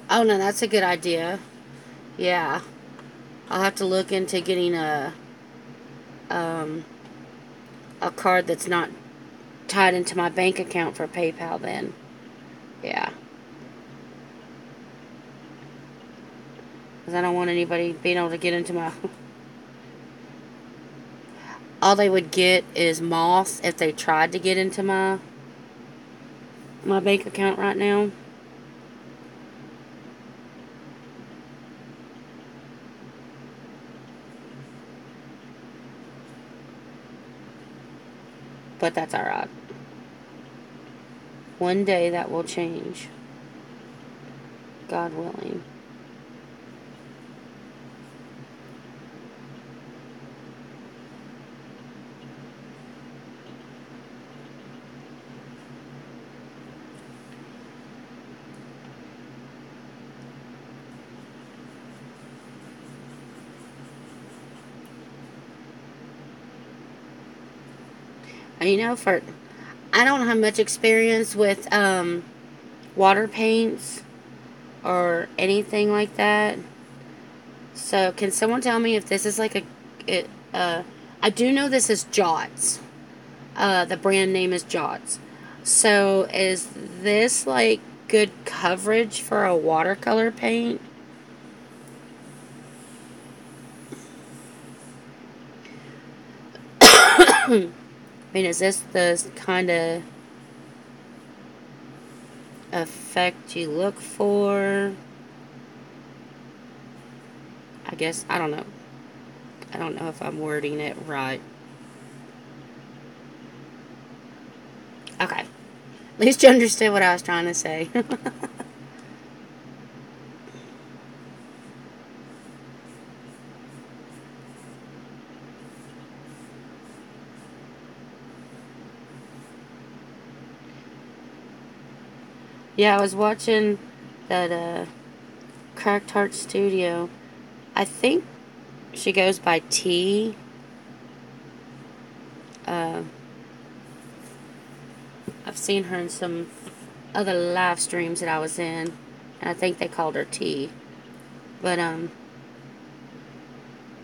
Oh no, that's a good idea. Yeah. I'll have to look into getting a card that's not tied into my bank account for PayPal then. Yeah. Because I don't want anybody being able to get into my... All they would get is moss if they tried to get into my bank account right now. But that's alright. One day that will change. God willing. And you know, I don't have much experience with water paints or anything like that. So can someone tell me if this is like I do know this is Jots. The brand name is Jots. So is this like good coverage for a watercolor paint? I mean, is this the kind of effect you look for? I guess, I don't know. I don't know if I'm wording it right. Okay. At least you understood what I was trying to say. Yeah, I was watching that Cracked Heart Studio. I think she goes by T. I've seen her in some other live streams that I was in, and I think they called her T. But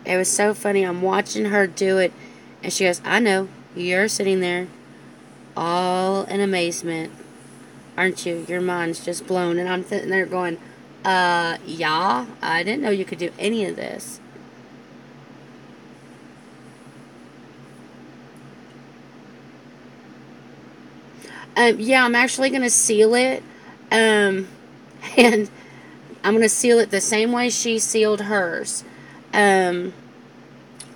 it was so funny. I'm watching her do it, and she goes, "I know you're sitting there, all in amazement, aren't you? Your mind's just blown." And I'm sitting there going, yeah, I didn't know you could do any of this." Yeah, I'm actually going to seal it. Um, and I'm going to seal it the same way she sealed hers. Um,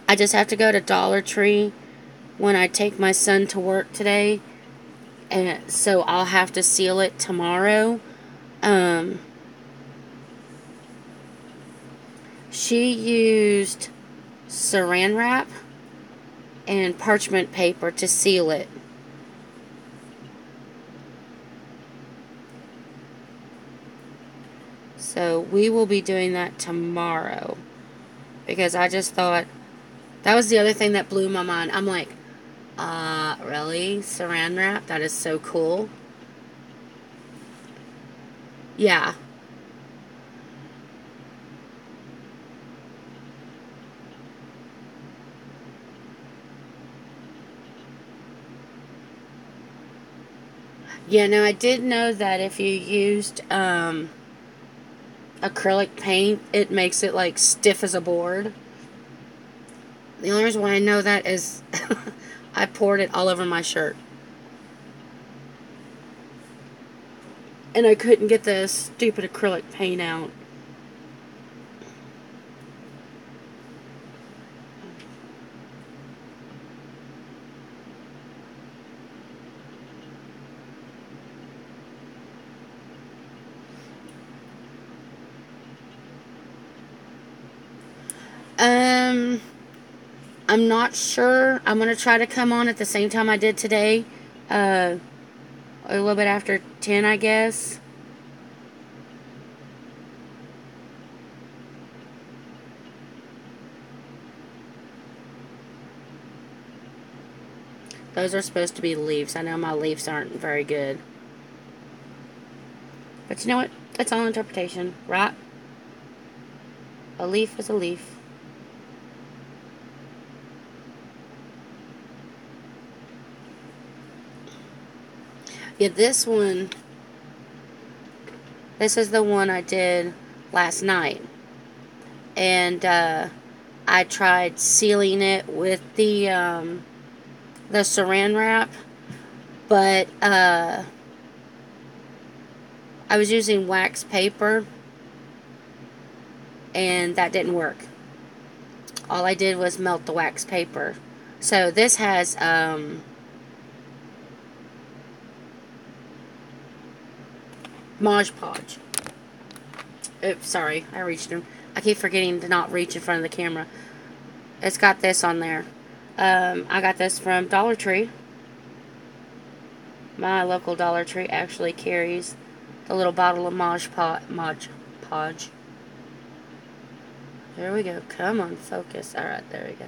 I just have to go to Dollar Tree when I take my son to work today. And so I'll have to seal it tomorrow. She used saran wrap and parchment paper to seal it. So we will be doing that tomorrow. Because I just thought, that was the other thing that blew my mind. I'm like, really? Saran wrap? That is so cool. Yeah. Yeah, no, I did know that if you used acrylic paint, it makes it like stiff as a board. The only reason why I know that is I poured it all over my shirt. And I couldn't get the stupid acrylic paint out. I'm not sure. I'm going to try to come on at the same time I did today. A little bit after 10, I guess. Those are supposed to be leaves. I know my leaves aren't very good. But you know what? It's all interpretation, right? A leaf is a leaf. Yeah, this one, this is the one I did last night. And I tried sealing it with the saran wrap. But I was using wax paper, and that didn't work. All I did was melt the wax paper. So this has Mod Podge. Oops, sorry, I reached him. I keep forgetting to not reach in front of the camera. It's got this on there. I got this from Dollar Tree. My local Dollar Tree actually carries the little bottle of Mod Podge. There we go. Come on, focus. Alright, there we go.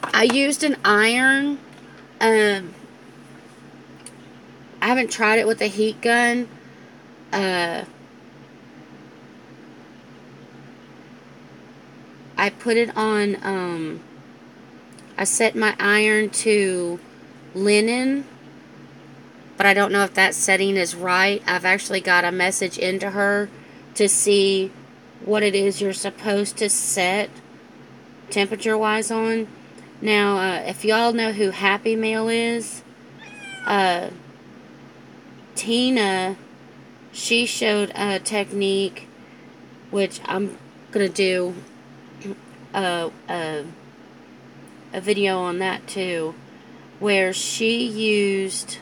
I used an iron. I haven't tried it with a heat gun. I put it on, I set my iron to linen, but I don't know if that setting is right. I've actually got a message into her to see what it is you're supposed to set temperature-wise on. Now, if y'all know who Happy Mail is, Tina, she showed a technique, which I'm going to do a video on that too, where she used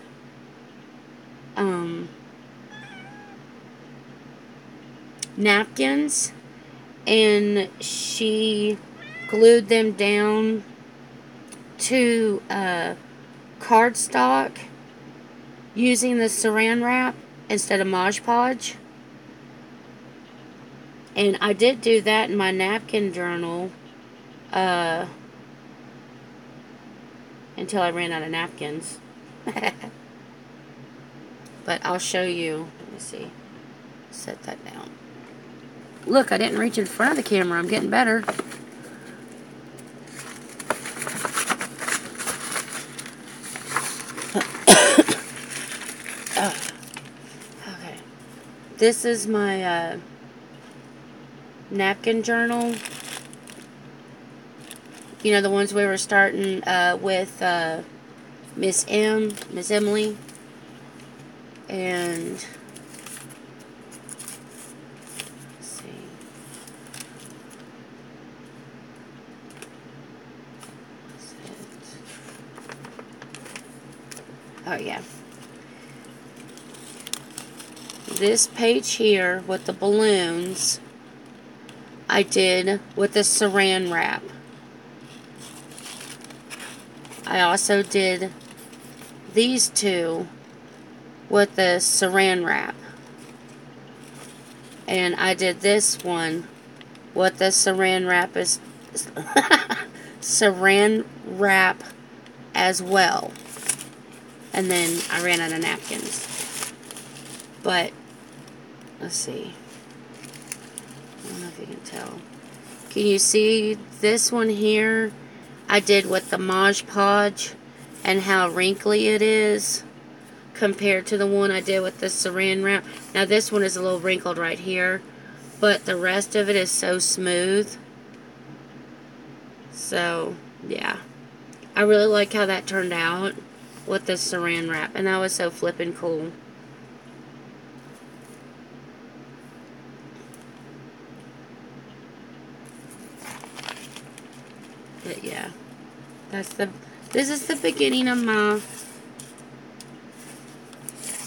napkins, and she glued them down to cardstock using the saran wrap instead of Mod Podge. And I did do that in my napkin journal until I ran out of napkins. But I'll show you. Let me see. Set that down. Look, I didn't reach in front of the camera. I'm getting better. Okay. This is my napkin journal. You know, the ones we were starting with Miss Emily. And let's see. Oh yeah. This page here with the balloons, I did with the saran wrap. I also did these two with the saran wrap. And I did this one with the saran wrap saran wrap as well. And then I ran out of napkins. But let's see. I don't know if you can tell. Can you see this one here? I did with the Mod Podge and how wrinkly it is compared to the one I did with the saran wrap. Now this one is a little wrinkled right here, but the rest of it is so smooth. So, yeah. I really like how that turned out with the saran wrap, and that was so flippin' cool. But yeah, this is the beginning of my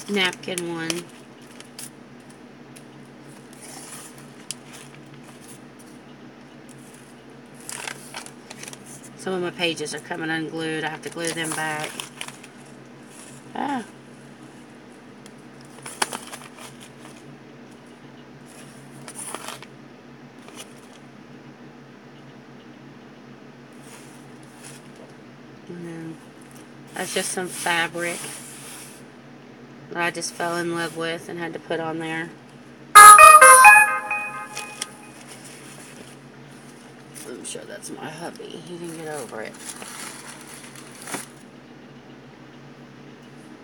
napkin one. Some of my pages are coming unglued. I have to glue them back. Ah. And then that's just some fabric that I just fell in love with and had to put on there. I'm sure that's my hubby. He can get over it.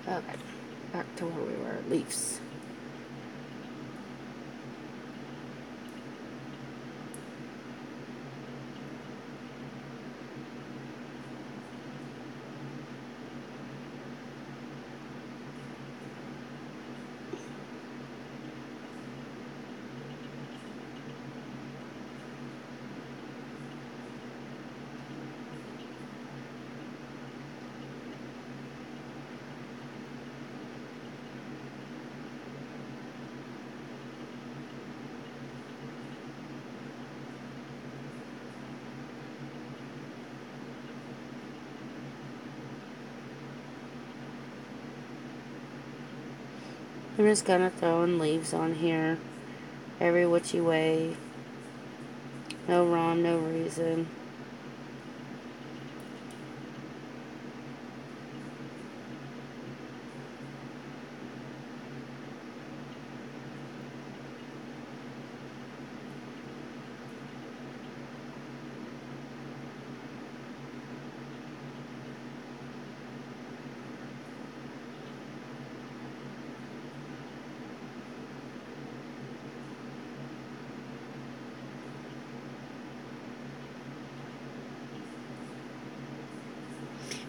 Okay, back to where we were. Leaves. I'm just gonna throw in leaves on here every which way. No rhyme, no reason.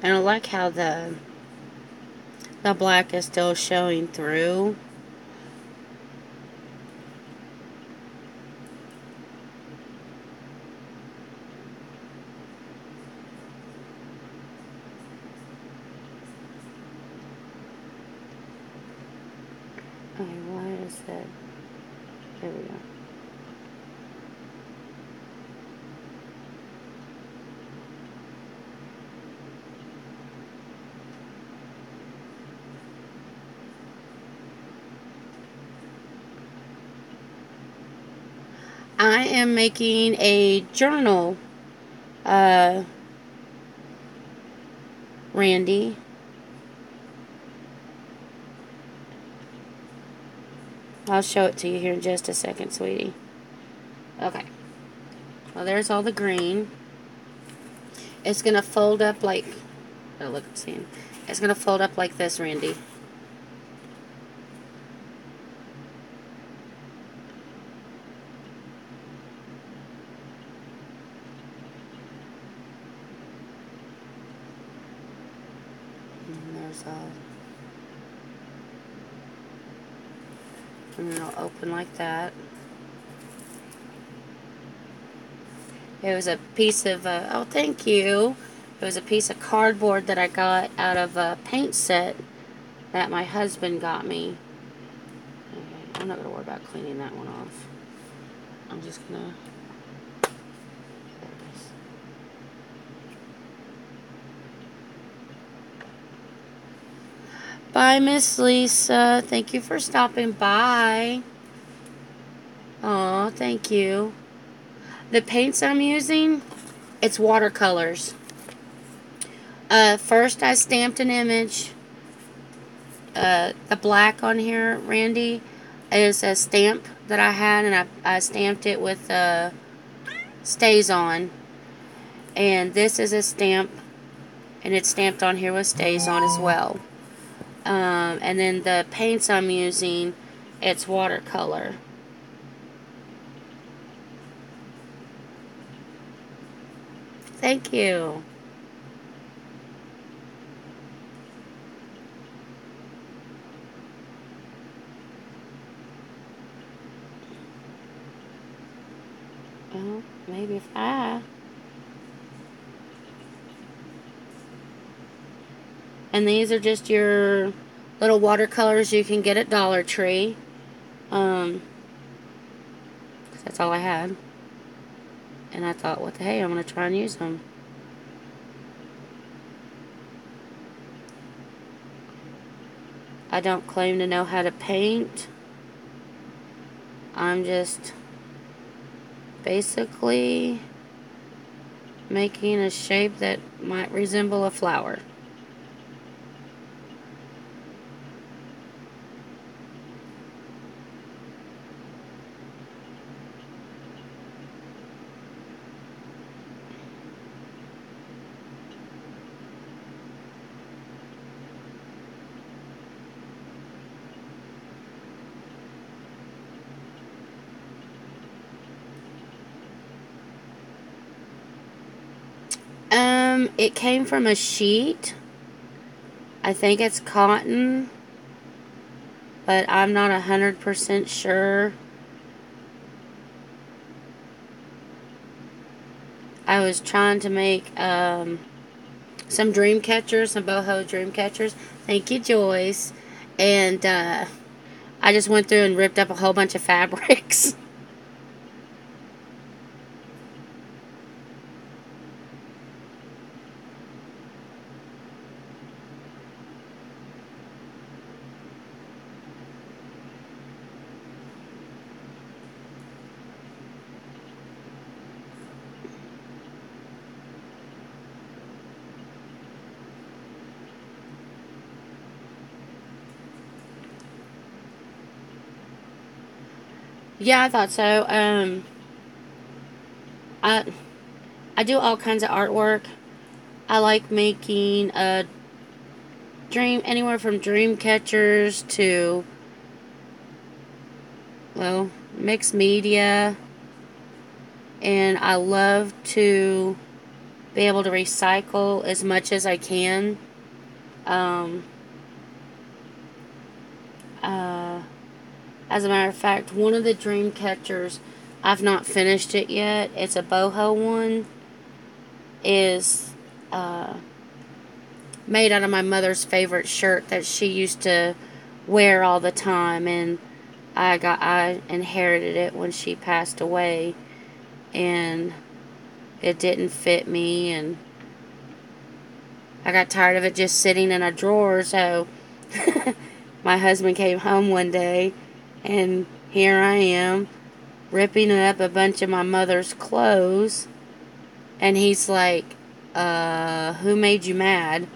And I like how the black is still showing through. Okay, why is that? There we go. I am making a journal, Randy. I'll show it to you here in just a second, sweetie. Okay. Well, there's all the green. It's going to fold up like... Oh, look, I'm seeing. It's going to fold up like this, Randy. And there's all... And then it'll open like that. It was a piece of, oh, thank you. It was a piece of cardboard that I got out of a paint set that my husband got me. Okay, I'm not going to worry about cleaning that one off. I'm just going to... There it is. Bye, Miss Lisa. Thank you for stopping by. Aw, thank you. The paints I'm using, it's watercolors. First I stamped an image. The black on here, Randy, is a stamp that I had, and I stamped it with Stays On. And this is a stamp, and it's stamped on here with Stays On as well. And then the paints I'm using, it's watercolor. Thank you. Well, maybe if I... And these are just your little watercolors you can get at Dollar Tree. 'Cause that's all I had. And I thought, what the hey, I'm going to try and use them. I don't claim to know how to paint. I'm just basically making a shape that might resemble a flower. It came from a sheet. I think it's cotton, but I'm not 100% sure. I was trying to make some dream catchers, some boho dream catchers. Thank you, Joyce. And I just went through and ripped up a whole bunch of fabrics. Yeah, I thought so. I I do all kinds of artwork. I like making anywhere from dream catchers to, well, mixed media, and I love to be able to recycle as much as I can. Um, uh, as a matter of fact, one of the dream catchers, I've not finished it yet. It's a boho one. Is made out of my mother's favorite shirt that she used to wear all the time, and I inherited it when she passed away, and it didn't fit me, and I got tired of it just sitting in a drawer. So my husband came home one day, and here I am ripping up a bunch of my mother's clothes, and he's like, who made you mad?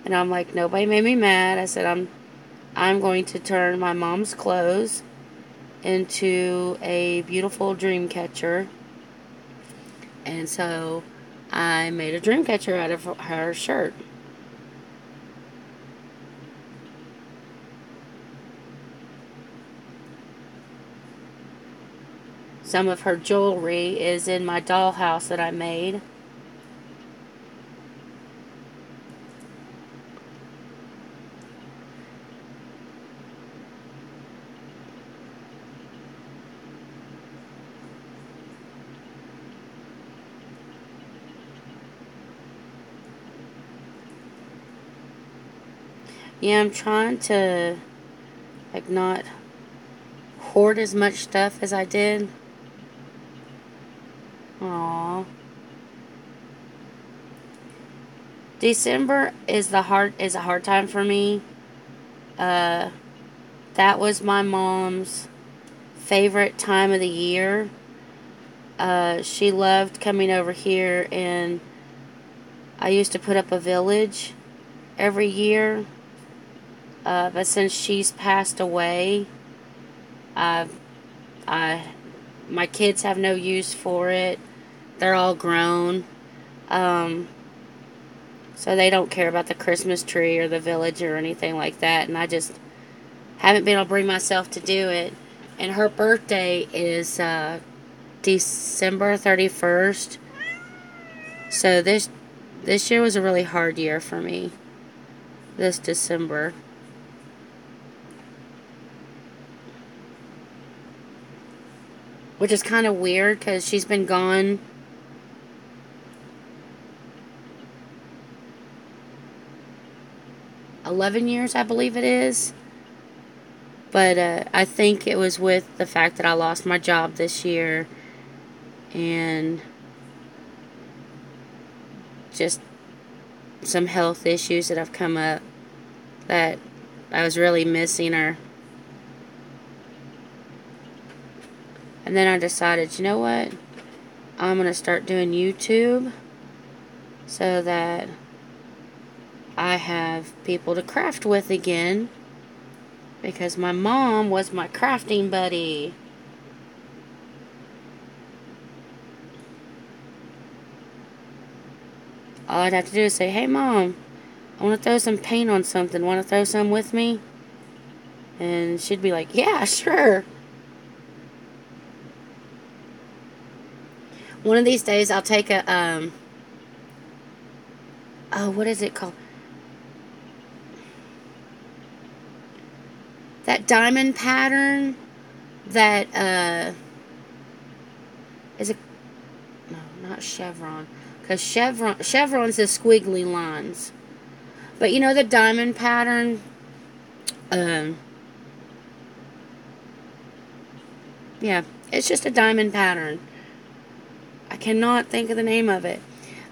And I'm like, nobody made me mad. I said, I'm going to turn my mom's clothes into a beautiful dream catcher. And so I made a dream catcher out of her shirt. Some of her jewelry is in my dollhouse that I made. Yeah, I'm trying to like not hoard as much stuff as I did. Aww. December is a hard time for me. Uh, that was my mom's favorite time of the year. She loved coming over here, and I used to put up a village every year. But since she's passed away, I, I, my kids have no use for it. They're all grown. Um, so they don't care about the Christmas tree or the village or anything like that. And I just haven't been able to bring myself to do it. And her birthday is December 31st. So this year was a really hard year for me. This December. Which is kind of weird because she's been gone 11 years, I believe it is. But I think it was with the fact that I lost my job this year and just some health issues that have come up that I was really missing her. And then I decided, you know what? I'm going to start doing YouTube so that I have people to craft with again. Because my mom was my crafting buddy. All I'd have to do is say, hey Mom, I want to throw some paint on something. Want to throw some with me? And she'd be like, yeah, sure. One of these days I'll take a, oh, what is it called? That diamond pattern that, is it, no, not chevron. Because chevron's the squiggly lines. But you know the diamond pattern, yeah, it's just a diamond pattern. I cannot think of the name of it.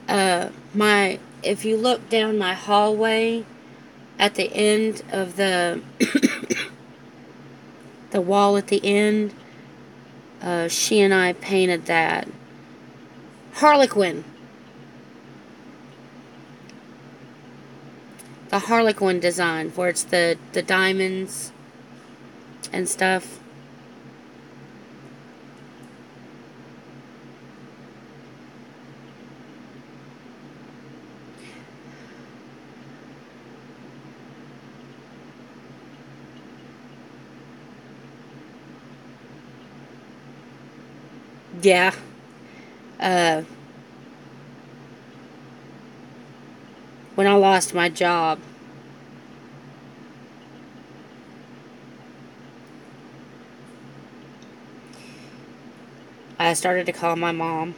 If you look down my hallway at the end of the the wall at the end, she and I painted that. Harlequin. The Harlequin design, where it's the diamonds and stuff. Yeah. When I lost my job, I started to call my mom.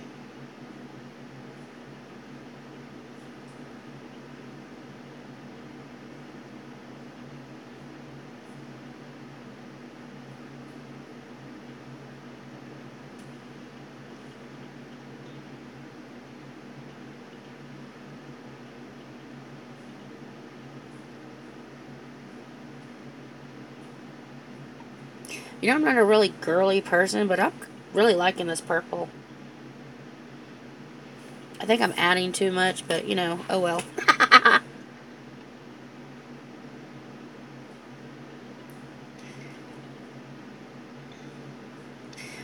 You know, I'm not a really girly person, but I'm really liking this purple. I think I'm adding too much, but you know, oh well.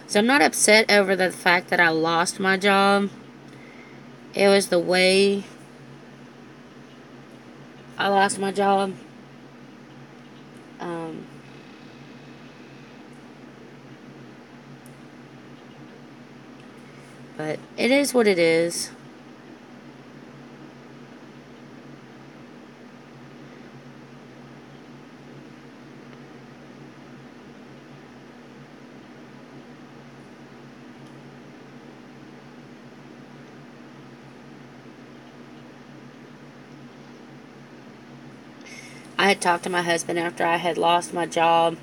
So I'm not upset over the fact that I lost my job. It was the way I lost my job. But it is what it is. I had talked to my husband after I had lost my job,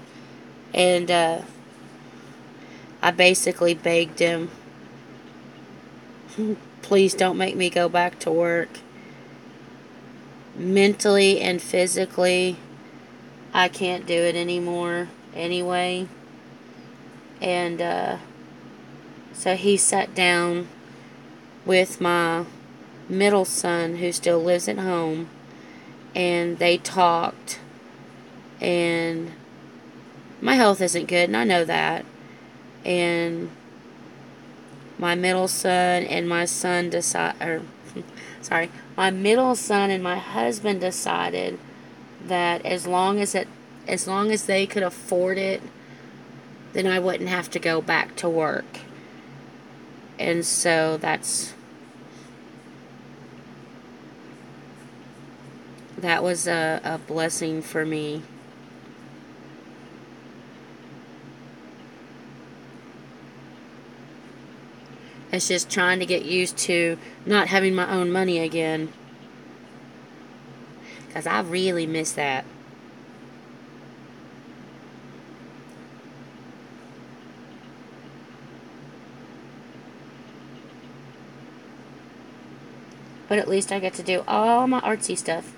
and I basically begged him, please don't make me go back to work. Mentally and physically, I can't do it anymore anyway. And so he sat down with my middle son, who still lives at home, and they talked. And my health isn't good, and I know that. And my middle son and my son my middle son and my husband decided that as long as they could afford it, then I wouldn't have to go back to work. And so that was a blessing for me. It's just trying to get used to not having my own money again. Because I really miss that. But at least I get to do all my artsy stuff.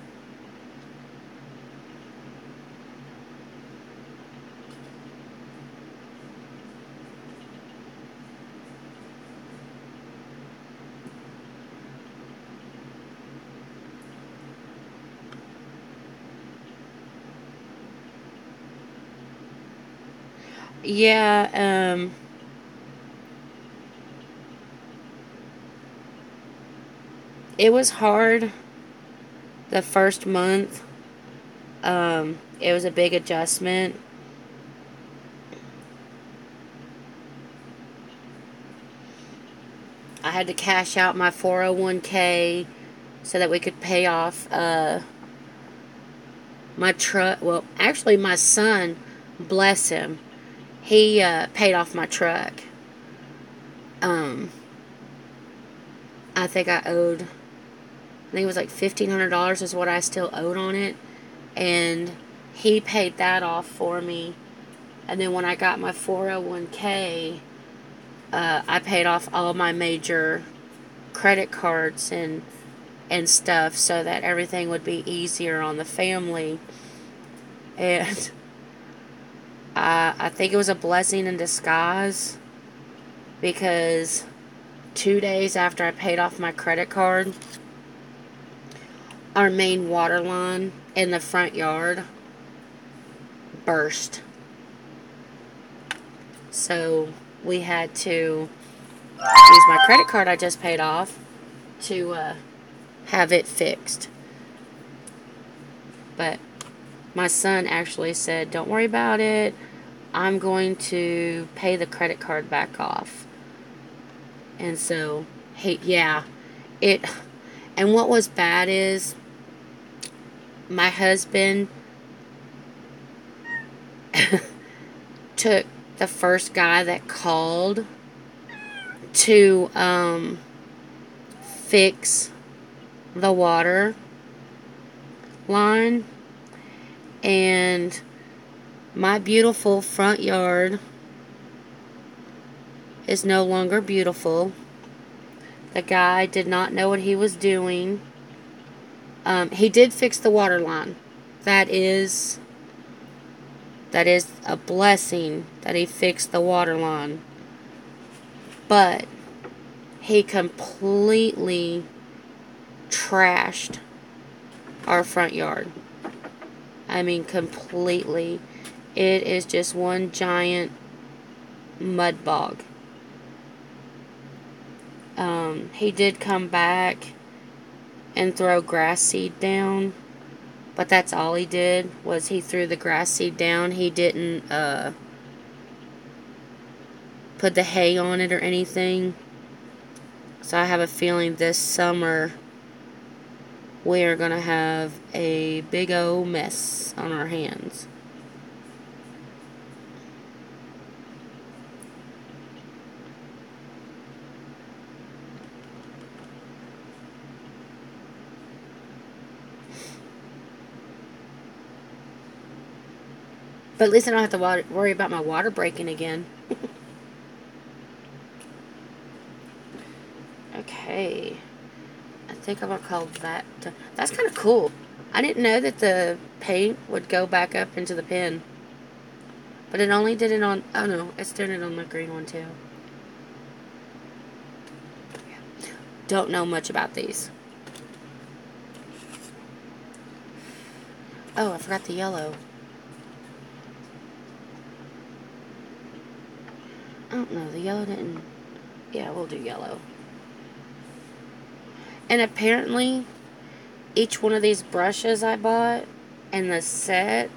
Yeah, it was hard the first month. It was a big adjustment. I had to cash out my 401k so that we could pay off my truck. Well, actually, my son, bless him, he paid off my truck. Um, I think it was like $1,500 is what I still owed on it. And he paid that off for me. And then when I got my 401k, I paid off all my major credit cards and stuff so that everything would be easier on the family. And I think it was a blessing in disguise because 2 days after I paid off my credit card, our main water line in the front yard burst. So we had to use my credit card I just paid off to have it fixed. But my son actually said, "Don't worry about it. I'm going to pay the credit card back off." And so, it. And what was bad is my husband took the first guy that called to fix the water line, and my beautiful front yard is no longer beautiful. The guy did not know what he was doing. He did fix the water line. That is a blessing that he fixed the water line. But he completely trashed our front yard. I mean, completely. It is just one giant mud bog. He did come back and throw grass seed down, but that's all he did, was he threw the grass seed down. He didn't put the hay on it or anything. So I have a feeling this summer we are going to have a big old mess on our hands. But at least I don't have to worry about my water breaking again. Okay. I think I'm going to call that. That's kind of cool. I didn't know that the paint would go back up into the pen. But it only did it on... Oh no, it's doing it on the green one too. Don't know much about these. Oh, I forgot the yellow. I don't know, the yellow didn't... Yeah, we'll do yellow. And apparently, each one of these brushes I bought and the set...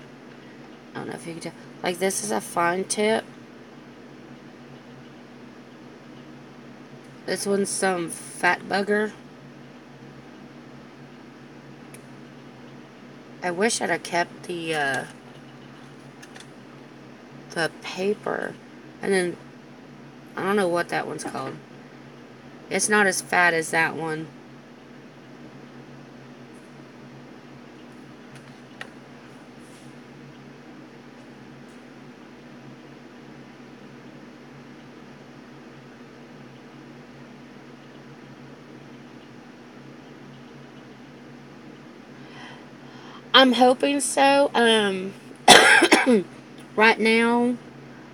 I don't know if you can tell. Like, this is a fine tip. This one's some fat bugger. I wish I'd have kept the paper. And then, I don't know what that one's called. It's not as fat as that one. I'm hoping so. Right now,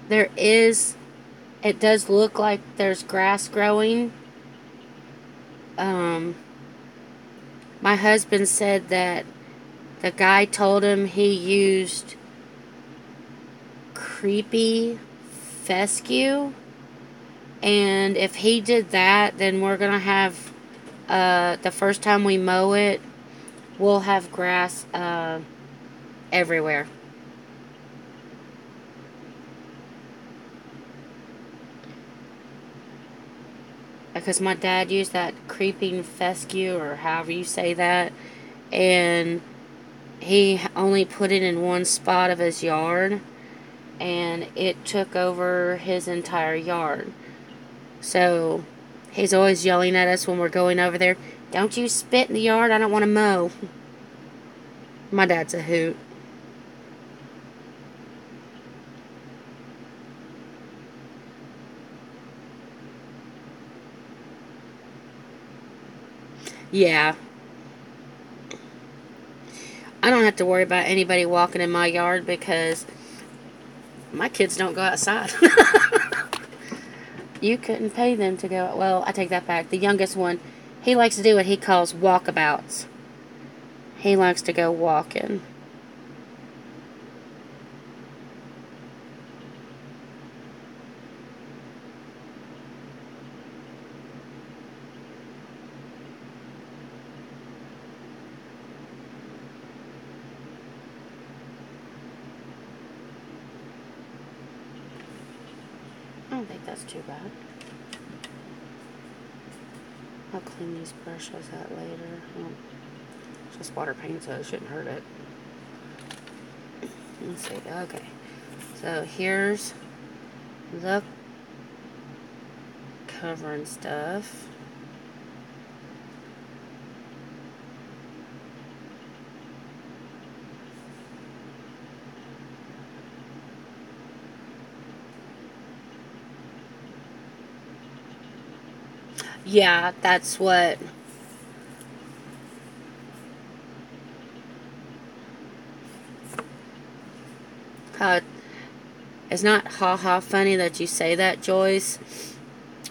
it does look like there's grass growing. My husband said that the guy told him he used creepy fescue. And if he did that, then we're going to have, the first time we mow it, we'll have grass everywhere. Because my dad used that creeping fescue, or however you say that, and he only put it in one spot of his yard, and it took over his entire yard. So he's always yelling at us when we're going over there, "Don't you spit in the yard, I don't want to mow." My dad's a hoot. Yeah. I don't have to worry about anybody walking in my yard because my kids don't go outside. You couldn't pay them to go. Well, I take that back. The youngest one, he likes to do what he calls walkabouts. He likes to go walking. I don't think that's too bad. I'll clean these brushes out later. Oh, it's just water paint, so it shouldn't hurt it. Let's see. Okay. So here's the cover and stuff. Yeah, that's what. It's not ha funny that you say that, Joyce.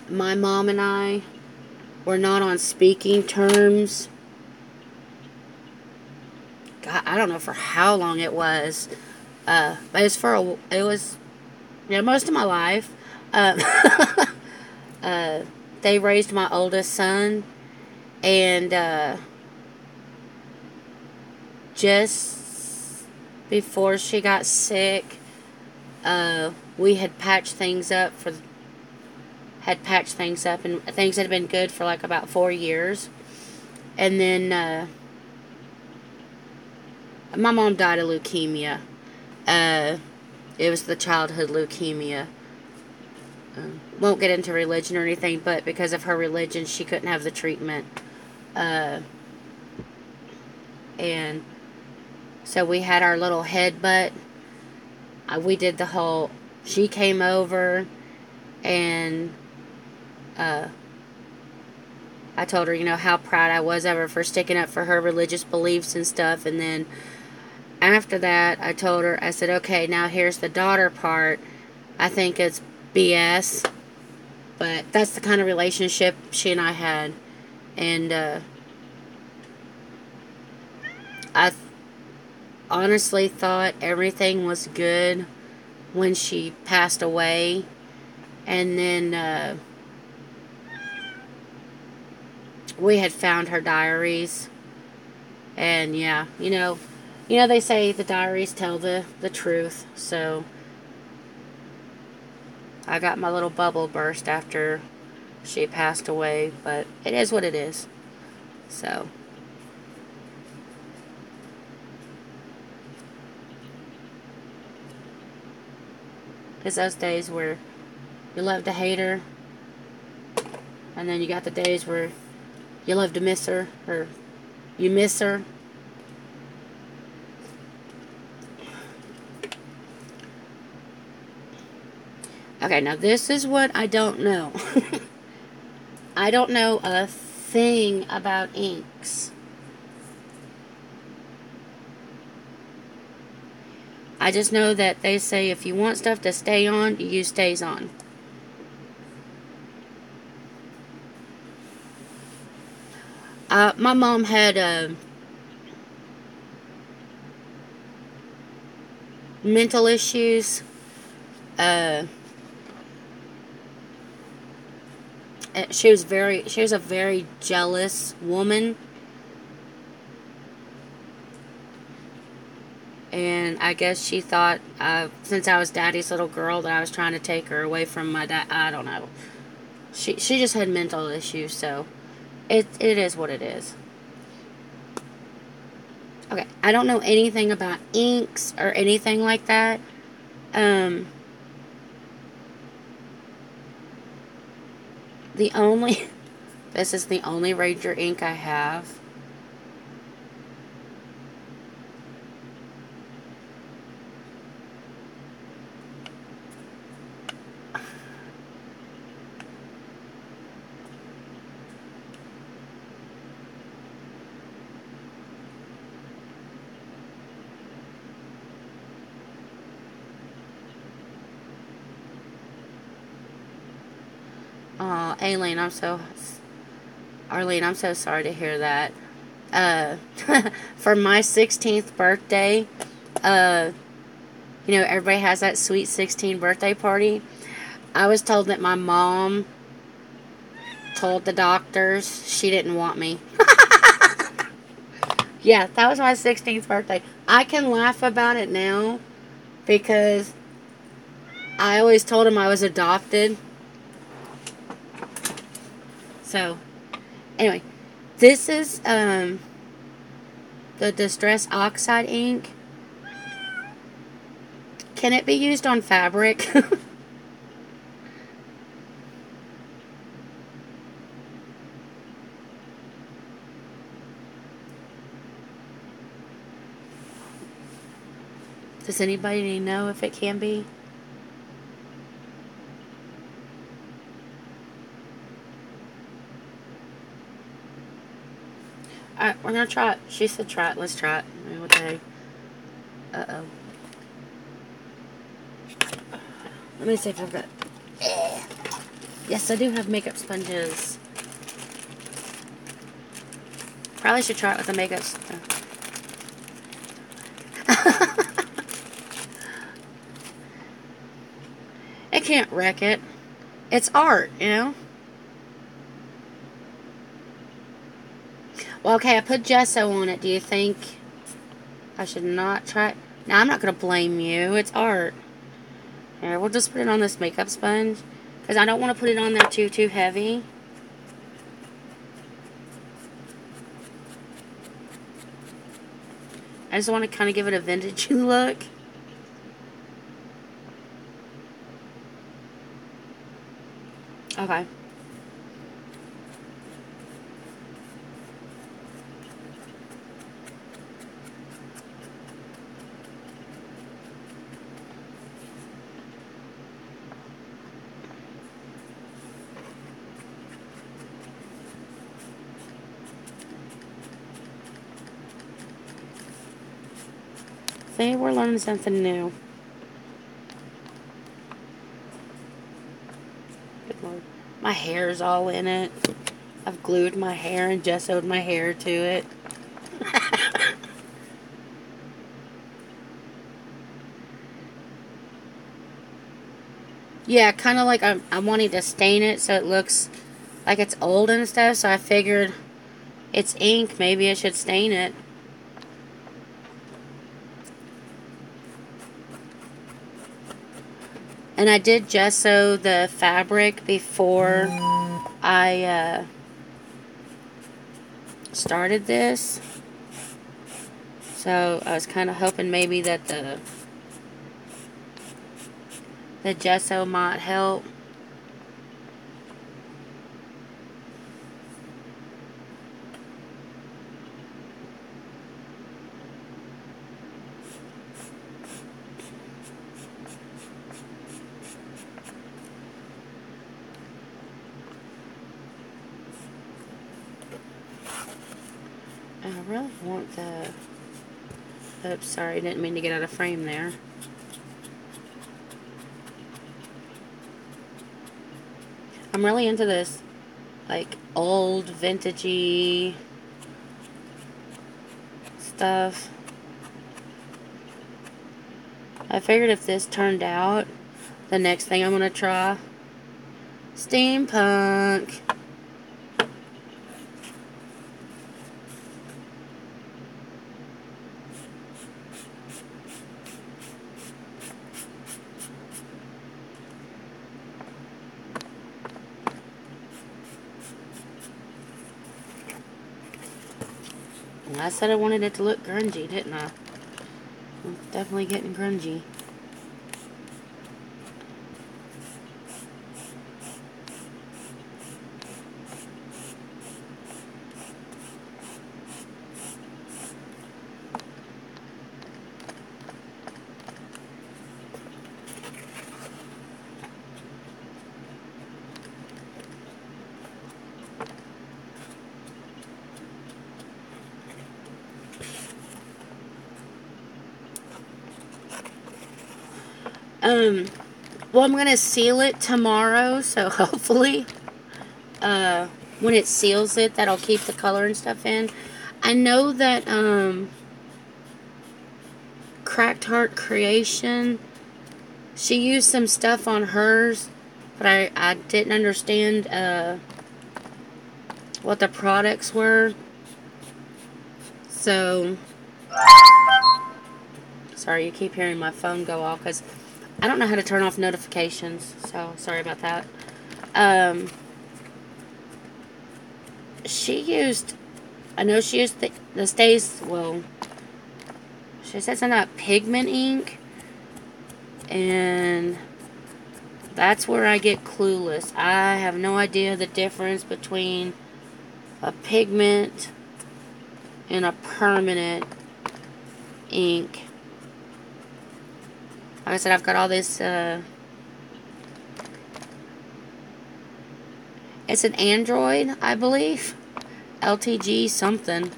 My mom and I were not on speaking terms. God, I don't know for how long it was, but it was most of my life. Uh, they raised my oldest son, and just before she got sick, we had patched things up and things had been good for like about 4 years. And then my mom died of leukemia. It was the childhood leukemia. Won't get into religion or anything, but because of her religion, she couldn't have the treatment. And so we had our little headbutt. We did the whole. She came over, and I told her, how proud I was of her for sticking up for her religious beliefs and stuff. And then after that, I told her, I said, okay, now here's the daughter part. I think it's BS, but that's the kind of relationship she and I had. And I honestly thought everything was good when she passed away. And then we had found her diaries. And yeah, they say the diaries tell the truth. So I got my little bubble burst after she passed away, but it is what it is. So it's those days where you love to hate her, and then you got the days where you love to miss her, or you miss her. Okay, now this is what I don't know. I don't know a thing about inks. I just know that they say if you want stuff to stay on, you use StazOn. My mom had mental issues. she was a very jealous woman. And I guess she thought, since I was daddy's little girl, that I was trying to take her away from my dad. I don't know. She just had mental issues, so it is what it is. Okay, I don't know anything about inks or anything like that. This is the only Ranger ink I have. Oh, Arlene, I'm so sorry to hear that. For my 16th birthday, everybody has that sweet 16 birthday party. I was told that my mom told the doctors she didn't want me. Yeah, that was my 16th birthday. I can laugh about it now because I always told them I was adopted. So, anyway, this is the Distress Oxide ink. Can it be used on fabric? Does anybody know if it can be? Alright, we're gonna try it. She said try it. Let's try it. Okay. Uh-oh. Let me see if I've got... Yes, I do have makeup sponges. Probably should try it with a makeup sponge. It can't wreck it. It's art, you know? Well, okay, I put gesso on it. Do you think I should not try it? Now, I'm not going to blame you. It's art. Here, we'll just put it on this makeup sponge. Because I don't want to put it on there too heavy. I just want to kind of give it a vintage look. Okay. See, we're learning something new. Good Lord. My hair's all in it. I've glued my hair and gessoed my hair to it. Yeah, kind of like I'm wanting to stain it so it looks like it's old and stuff, so I figured it's ink, maybe I should stain it. And I did gesso the fabric before I started this. So I was kind of hoping maybe that the gesso might help. I really want the... Oops, sorry, didn't mean to get out of frame there. I'm really into this, like, old, vintagey stuff. I figured if this turned out, the next thing I'm going to try Steampunk. I said I wanted it to look grungy, didn't I? It's definitely getting grungy. Well, I'm going to seal it tomorrow, so hopefully, when it seals it, that'll keep the color and stuff in. I know that, Cracked Heart Creation, she used some stuff on hers, but I didn't understand, what the products were. So, sorry, you keep hearing my phone go off, because I don't know how to turn off notifications, so sorry about that. She used, I know she used the Stays, well, she said something about pigment ink, and that's where I get clueless. I have no idea the difference between a pigment and a permanent ink. Like I said, I've got all this, it's an Android, I believe. LTG something.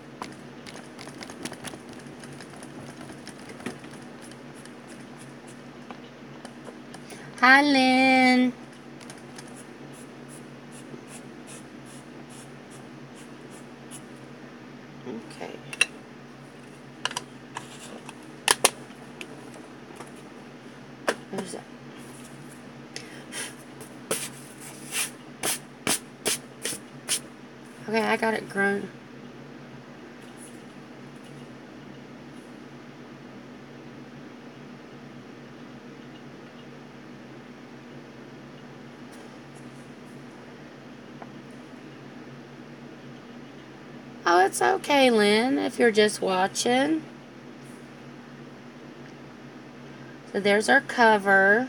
Hi, Lynn. Okay. Where's that? Okay, I got it grown. Oh, it's okay, Lynn, if you're just watching. So there's our cover.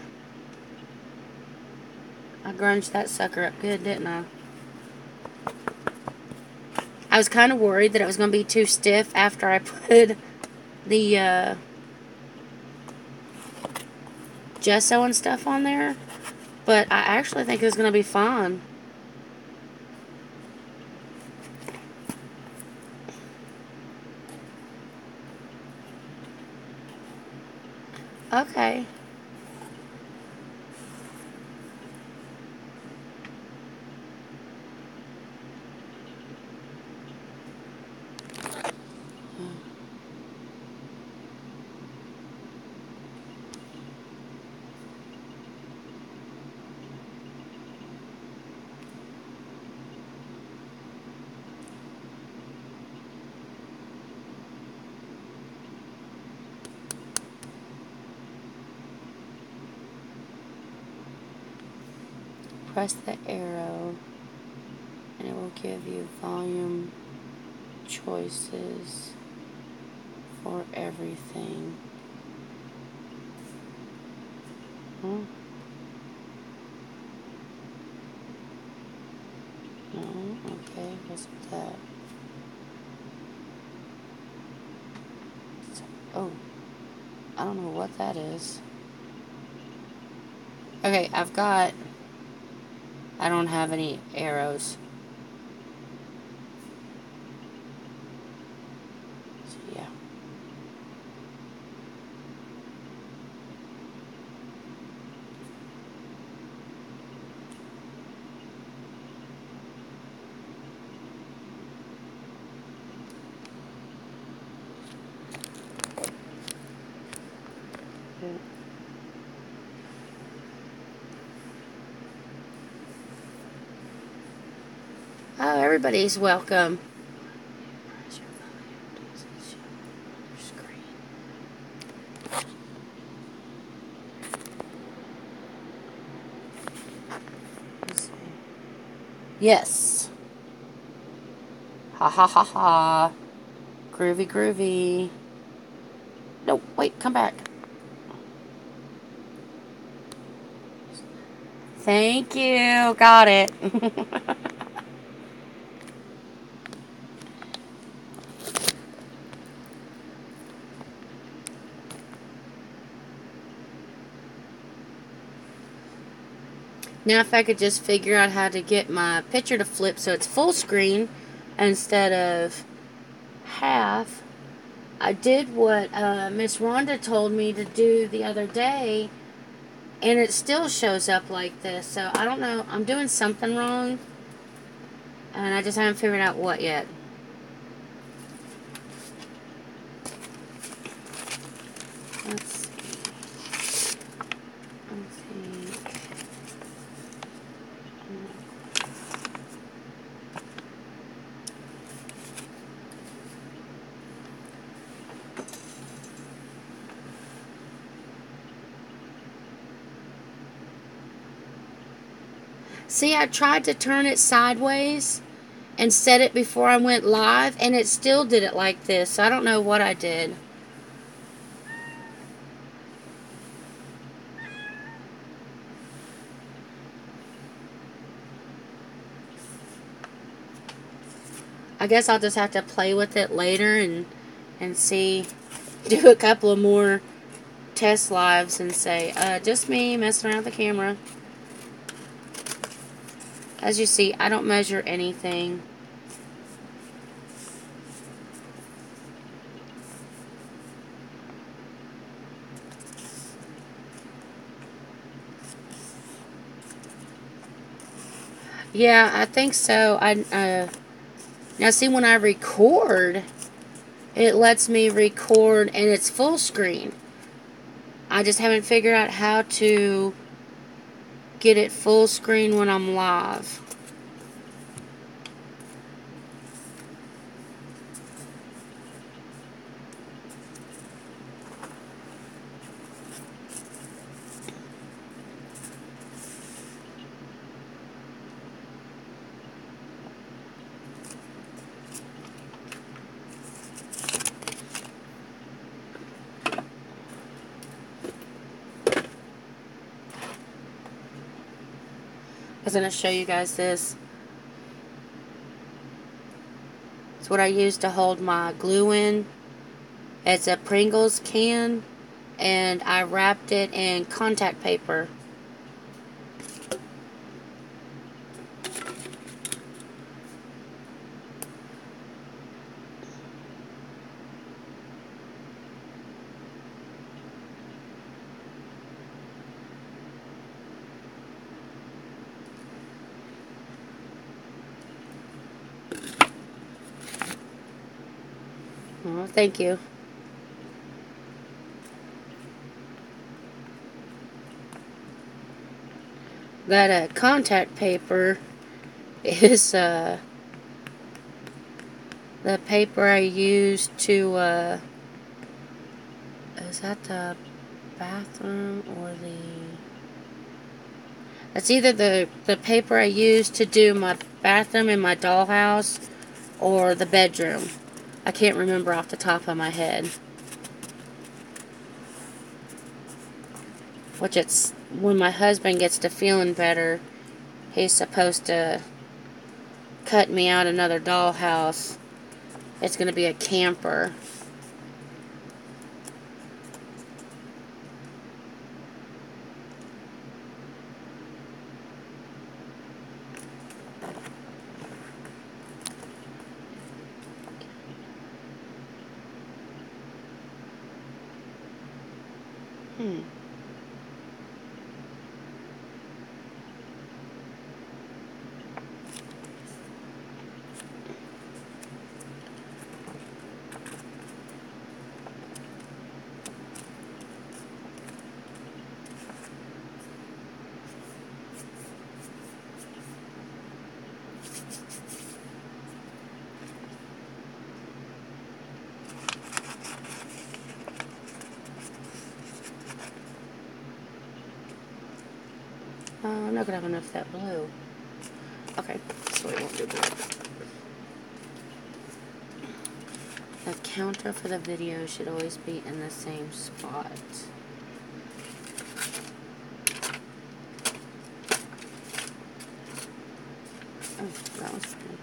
I grunged that sucker up good, didn't I? I was kind of worried that it was going to be too stiff after I put the gesso and stuff on there. But I actually think it's going to be fun. Okay. Press the arrow and it will give you volume choices for everything. Huh? No? Okay, what's that? Oh, I don't know what that is. Okay, I don't have any arrows. So, yeah. Oh, everybody's welcome. Yes. Ha ha ha ha. Groovy, groovy. No, wait, come back. Thank you. Got it. Now if I could just figure out how to get my picture to flip so it's full screen instead of half. I did what Miss Rhonda told me to do the other day, and it still shows up like this. So I don't know. I'm doing something wrong, and I just haven't figured out what yet. Let's see. Let's see. See, I tried to turn it sideways and set it before I went live, and it still did it like this. So I don't know what I did. I guess I'll just have to play with it later and see, do a couple of more test lives and say, just me messing around with the camera. As you see, I don't measure anything. Yeah, I think so. Now see, when I record, it lets me record and it's full screen. I just haven't figured out how to get it full screen when I'm live. I was going to show you guys this. It's what I use to hold my glue in. It's a Pringles can, and I wrapped it in contact paper. Oh, thank you. That contact paper is the paper I use to is that the bathroom or that's either the paper I use to do my bathroom in my dollhouse or the bedroom. I can't remember off the top of my head. Which it's when my husband gets to feeling better, he's supposed to cut me out another dollhouse. It's going to be a camper. not going to have enough of that blue. Okay, so we won't do blue. The counter for the video should always be in the same spot. Oh, that was fun.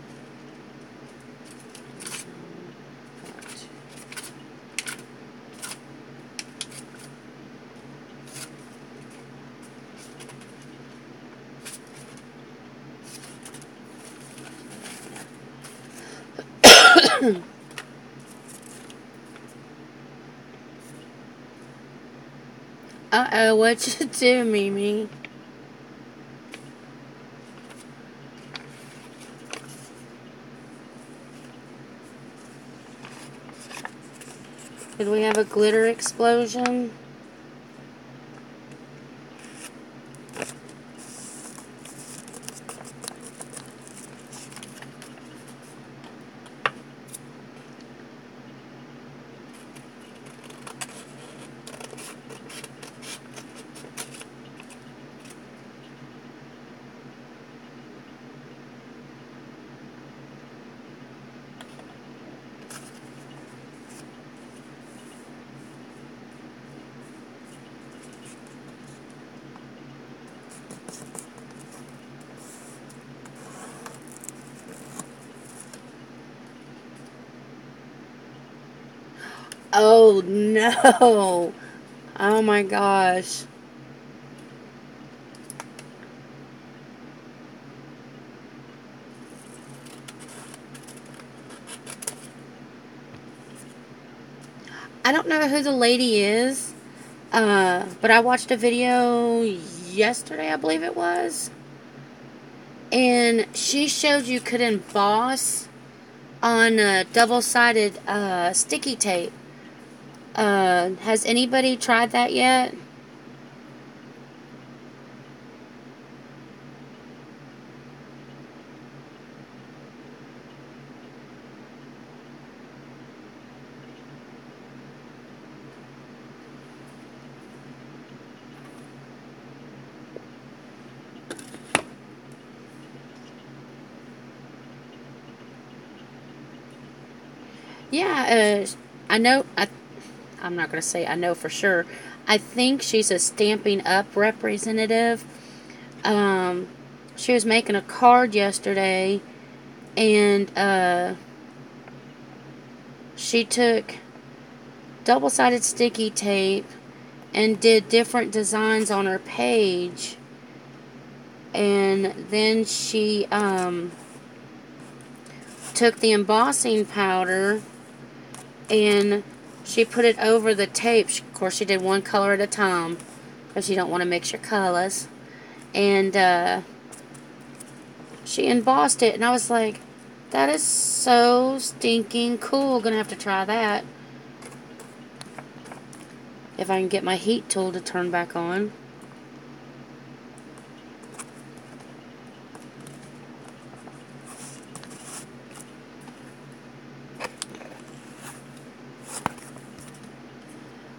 Uh-oh, what you do, Mimi? Did we have a glitter explosion? Oh no! Oh my gosh. I don't know who the lady is, but I watched a video yesterday, I believe it was, and she showed you could emboss on double-sided sticky tape. Has anybody tried that yet? Yeah, I know. I'm not going to say I know for sure. I think she's a Stampin' Up representative. She was making a card yesterday, and she took double-sided sticky tape and did different designs on her page, and then she took the embossing powder and she put it over the tape. Of course, she did one color at a time because you don't want to mix your colors. And she embossed it, and I was like, that is so stinking cool. Gonna have to try that. If I can get my heat tool to turn back on.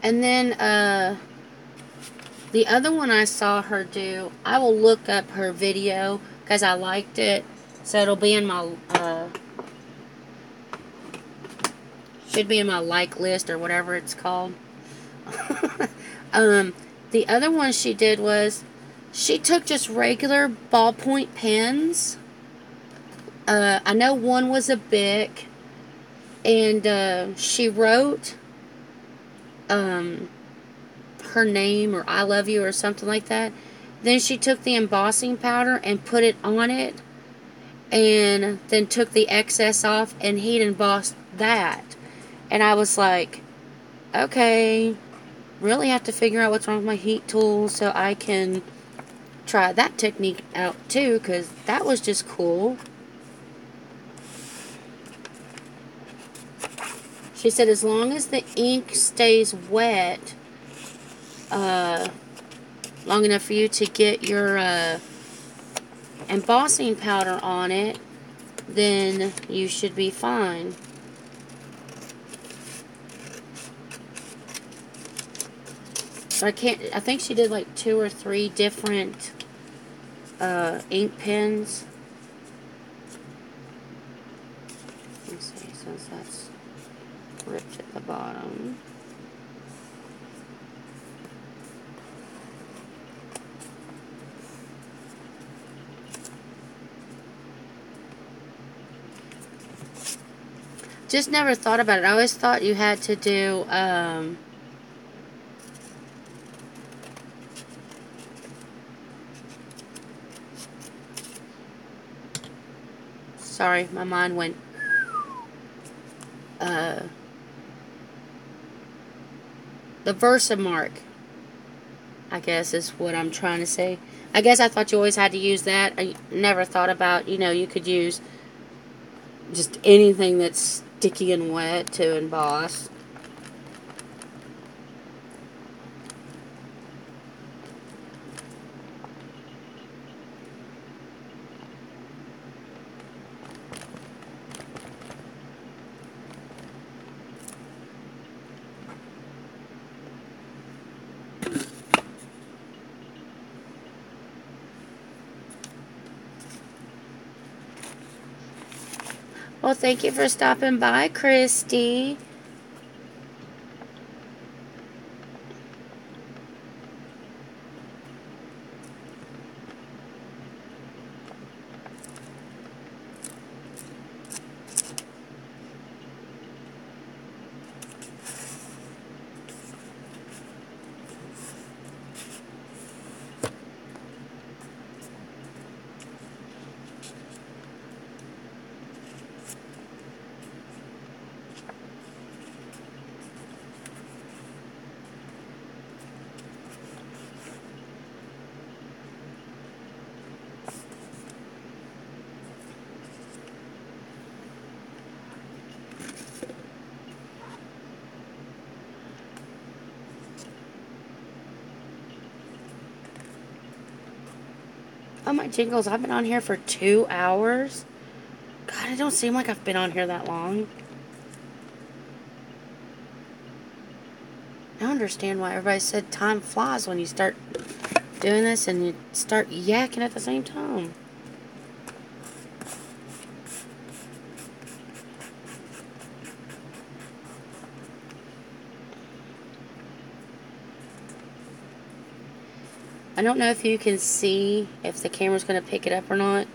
And then, the other one I saw her do, I will look up her video because I liked it. So it'll be in my, should be in my like list or whatever it's called. The other one she did was, she took just regular ballpoint pens. I know one was a Bic. And she wrote her name or I love you or something like that. Then she took the embossing powder and put it on it, and then took the excess off and heat embossed that. And I was like, okay, really have to figure out what's wrong with my heat tool so I can try that technique out too, because that was just cool. She said as long as the ink stays wet long enough for you to get your embossing powder on it, then you should be fine. But I think she did like 2 or 3 different ink pens. Let's see, since that's ripped at the bottom. Just never thought about it. I always thought you had to do, sorry, my mind went, the Versamark, I guess is what I'm trying to say. I guess I thought you always had to use that. I never thought about, you could use just anything that's sticky and wet to emboss. Well, thank you for stopping by, Christy. Oh my jingles, I've been on here for 2 hours. God, it don't seem like I've been on here that long. I don't understand why everybody said time flies when you start doing this and you start yakking at the same time. I don't know if you can see if the camera's going to pick it up or not,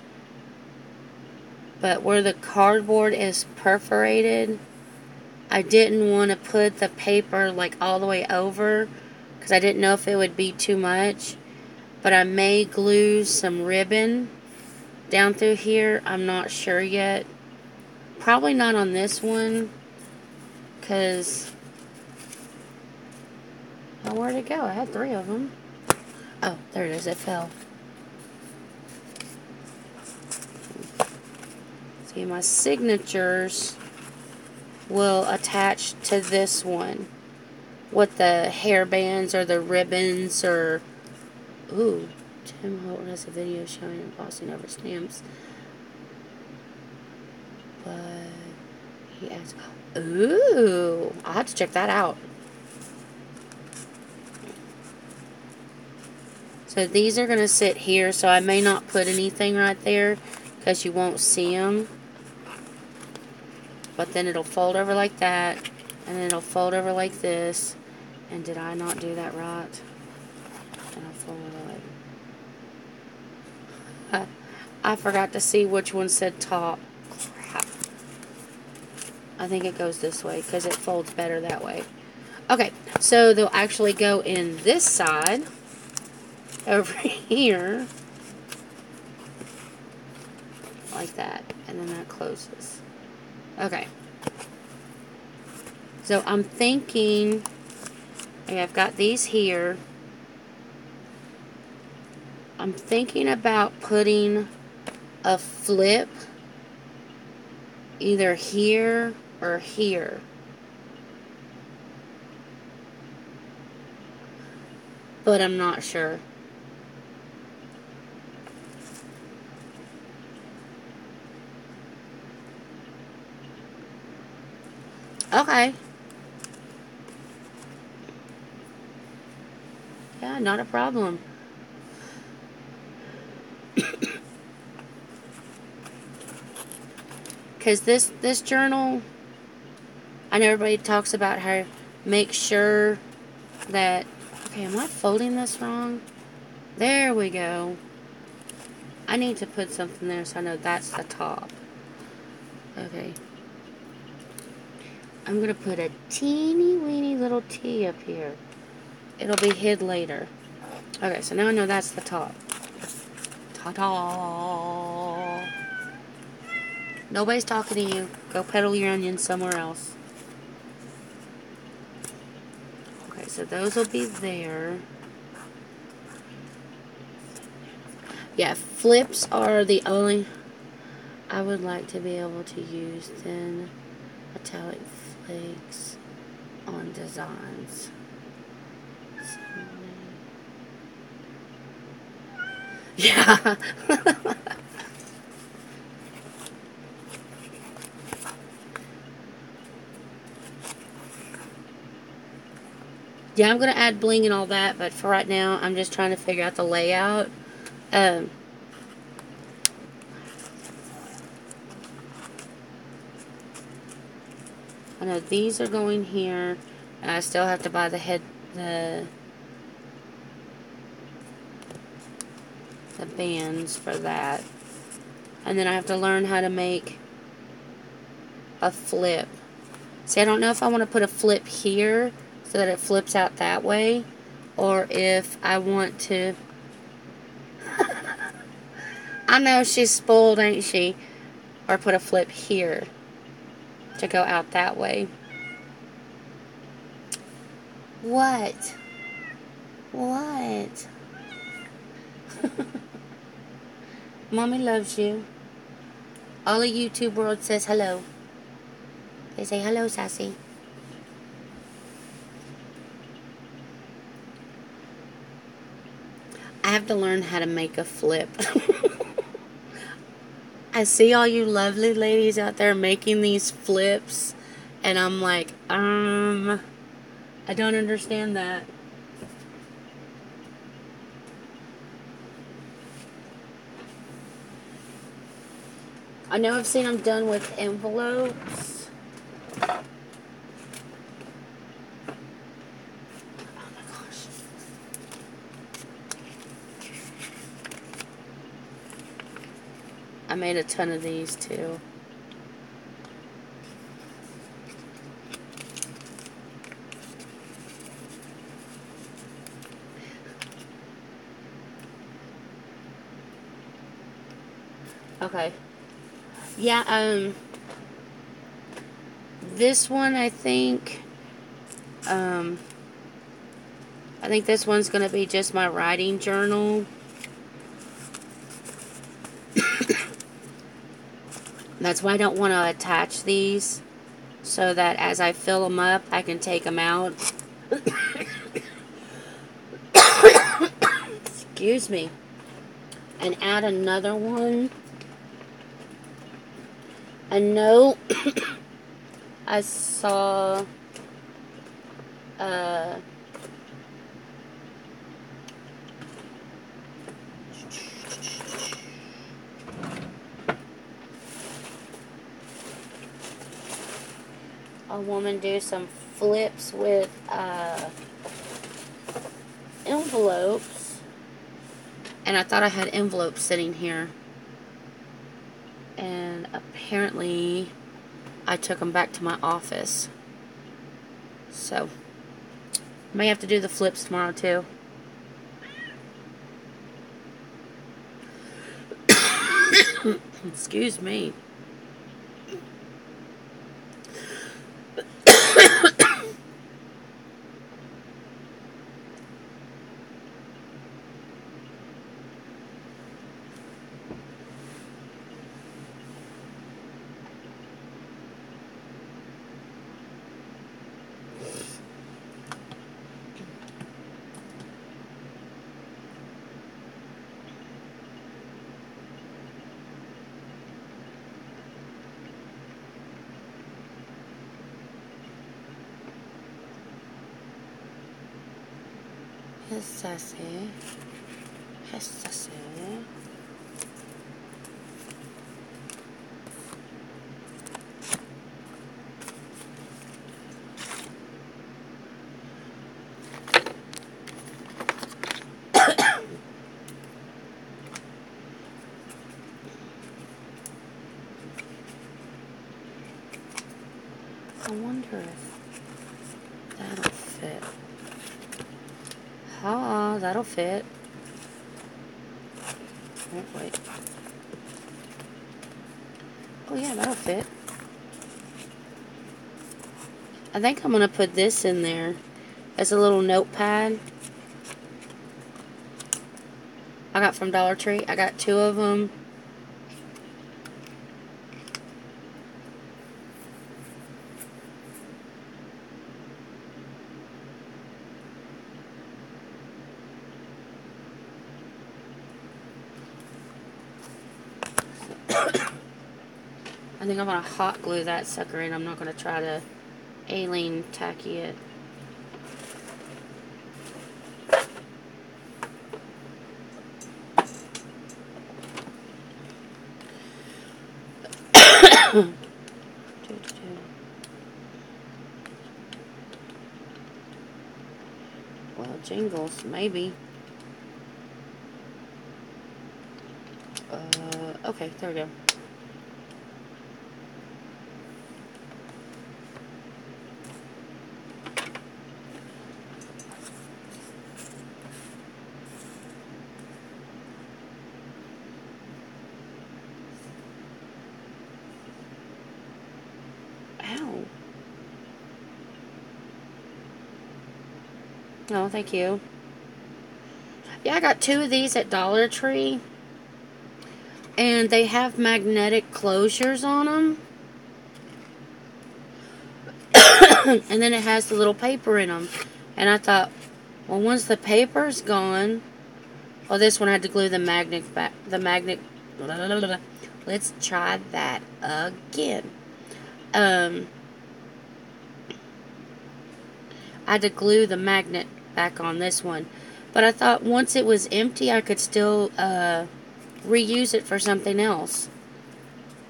but where the cardboard is perforated, I didn't want to put the paper like all the way over because I didn't know if it would be too much, but I may glue some ribbon down through here. I'm not sure yet. Probably not on this one because, oh, where'd it go? I had 3 of them. Oh, there it is. It fell. See, my signatures will attach to this one. What the hairbands or the ribbons or... Ooh, Tim Holton has a video showing embossing over stamps. But he adds... Ooh, I'll have to check that out. So these are going to sit here, so I may not put anything right there because you won't see them. But then it'll fold over like that, and then it'll fold over like this. And did I not do that right? And I'll fold it like... I forgot to see which one said top. Crap. I think it goes this way because it folds better that way. Okay, so they'll actually go in this side. Over here, like that, and then that closes. Okay, so I'm thinking, okay, I've got these here. I'm thinking about putting a flip either here or here. But I'm not sure. Okay. Yeah, not a problem. Because this journal, I know everybody talks about how make sure that, okay, am I folding this wrong? There we go. I need to put something there so I know that's the top. Okay. I'm going to put a teeny weeny little T up here. It'll be hid later. Okay, so now I know that's the top. Ta-da! Nobody's talking to you. Go peddle your onions somewhere else. Okay, so those will be there. Yeah, flips are the only I would like to be able to use thin metallic flakes on designs. Yeah. Yeah, I'm going to add bling and all that, but for right now, I'm just trying to figure out the layout. I know these are going here, and I still have to buy the bands for that. And then I have to learn how to make a flip. See, I don't know if I want to put a flip here so that it flips out that way, or if I want to... I know she's spoiled, ain't she? Or put a flip here to go out that way. What? What? Mommy loves you. All of YouTube world says hello. They say hello, Sassy. I have to learn how to make a flip. I see all you lovely ladies out there making these flips, and I'm like, I don't understand that. I know I've seen them done with envelopes. Oh my gosh. I made a ton of these too. Okay. Yeah, this one I think this one's gonna be just my writing journal. That's why I don't want to attach these, so that as I fill them up, I can take them out. Excuse me. And add another one. I know I saw a woman do some flips with envelopes, and I thought I had envelopes sitting here, and apparently I took them back to my office, so may have to do the flips tomorrow too. Excuse me. Yes, Sassy. Yes, Sassy. I wonder if that'll fit. Ah, that'll fit. Oh, wait. Oh yeah, that'll fit. I think I'm going to put this in there as a little notepad. I got from Dollar Tree. I got 2 of them. I think I'm going to hot glue that sucker in. I'm not going to try to alien tacky it. Well, jingles, maybe. Okay, there we go. Ow. No, thank you. Yeah, I got 2 of these at Dollar Tree. And they have magnetic closures on them. And then it has the little paper in them. And I thought, well, once the paper's gone... Oh, this one I had to glue the magnet back. The magnet... Let's try that again. I had to glue the magnet back on this one. But I thought once it was empty, I could still reuse it for something else.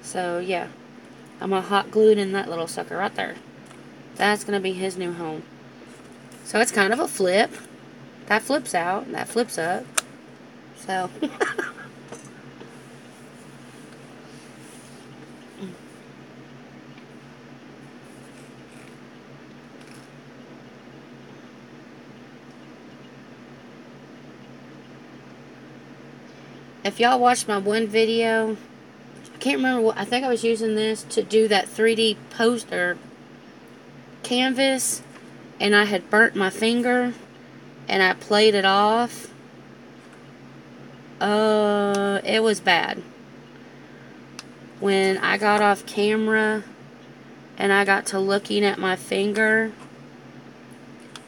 So, yeah. I'm going to hot glue it in that little sucker right there. That's going to be his new home. So, it's kind of a flip. That flips out, and that flips up. So... If y'all watched my one video, I can't remember what, I think I was using this to do that 3D poster canvas, and I had burnt my finger, and I played it off. It was bad. When I got off camera, and I got to looking at my finger,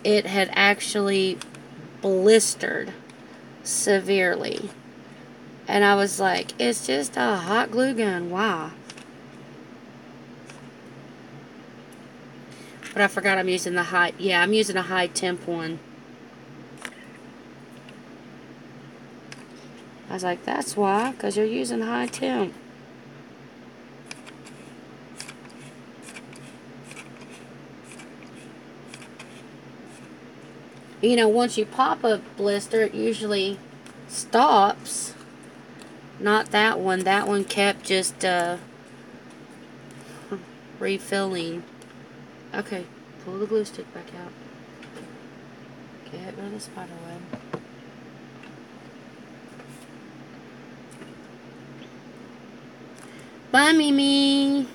it had actually blistered severely. And I was like, it's just a hot glue gun. Why? But I forgot I'm using the high... Yeah, I'm using a high temp one. I was like, that's why. Because you're using high temp. You know, once you pop a blister, it usually stops. Not that one. That one kept just refilling. Okay, pull the glue stick back out. Get rid of the spider web. Bye, Mimi.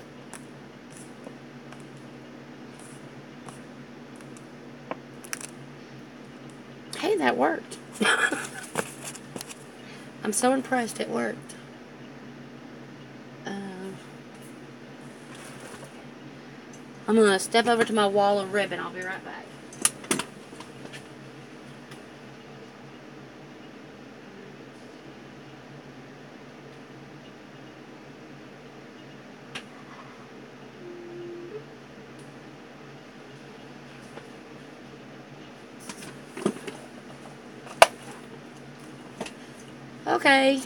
Hey, that worked. I'm so impressed it worked. I'm going to step over to my wall of ribbon. I'll be right back. Okay.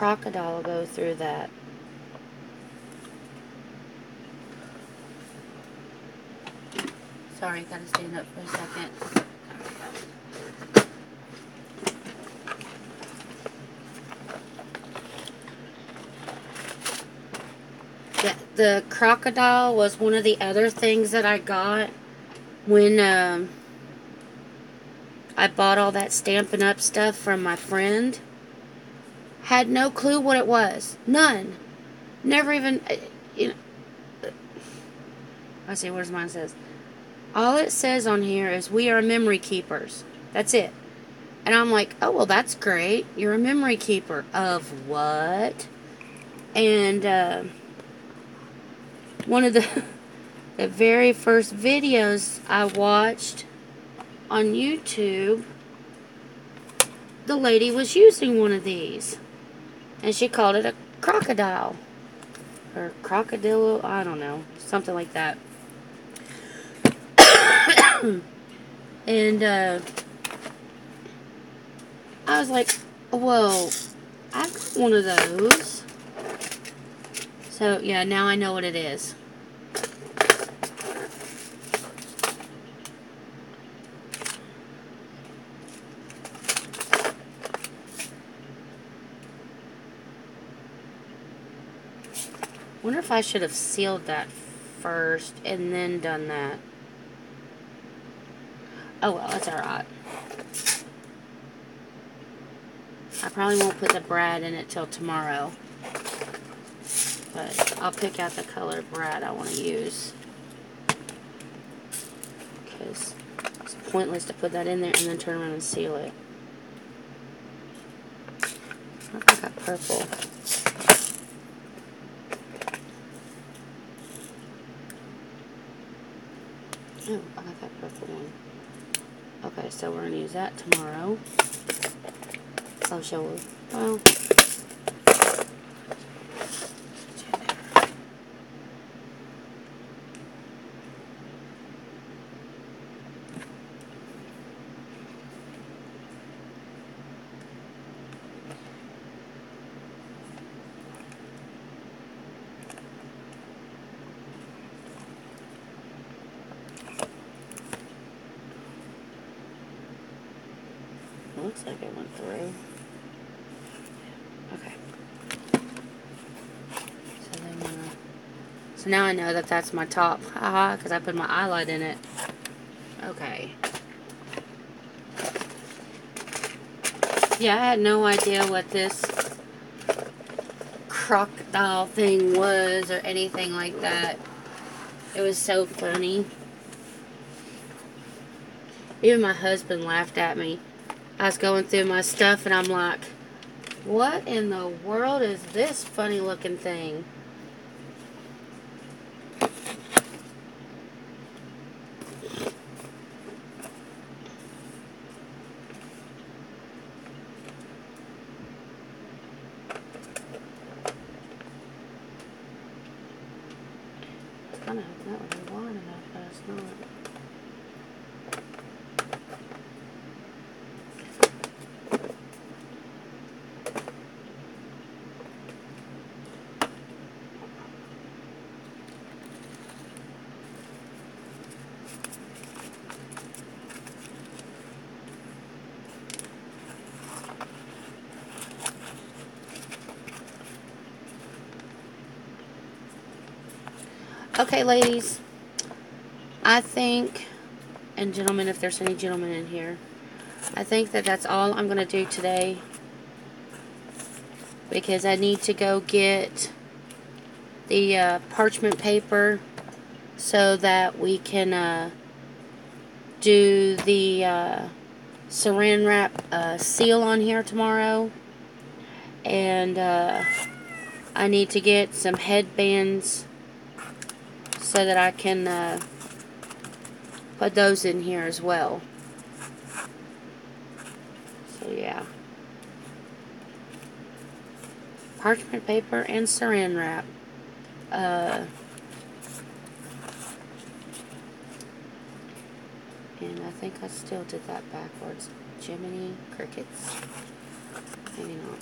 crocodile will go through that. Sorry, gotta stand up for a second. The crocodile was one of the other things that I got when I bought all that Stampin' Up! Stuff from my friend. Had no clue what it was. None. Never even, you know. Let's see, what does mine says? All it says on here is, we are memory keepers. That's it. And I'm like, oh, well, that's great. You're a memory keeper. Of what? And, one of the very first videos I watched on YouTube, the lady was using one of these. And she called it a crocodile. Or crocodile, I don't know. Something like that. And I was like, whoa, I've got one of those. So, yeah, now I know what it is. Wonder if I should have sealed that first and then done that. Oh, well, that's alright. I probably won't put the brad in it till tomorrow. But I'll pick out the color brad I want to use. Because it's pointless to put that in there and then turn around and seal it. I think I got purple. Oh, I got that purple one. Okay, so we're going to use that tomorrow. I'll show you. Well, looks like it went through. Okay. So now I know that that's my top. Haha, because I put my eyelet in it. Okay. Yeah, I had no idea what this crocodile thing was or anything like that. It was so funny. Even my husband laughed at me. I was going through my stuff and I'm like, what in the world is this funny looking thing? I kind of hoping that would be wide enough, but it's not. Okay, ladies, I think, and gentlemen, if there's any gentlemen in here, I think that that's all I'm going to do today, because I need to go get the parchment paper so that we can do the saran wrap seal on here tomorrow. And I need to get some headbands so that I can put those in here as well. So yeah. Parchment paper and saran wrap. And I think I still did that backwards. Jiminy Crickets. Maybe not.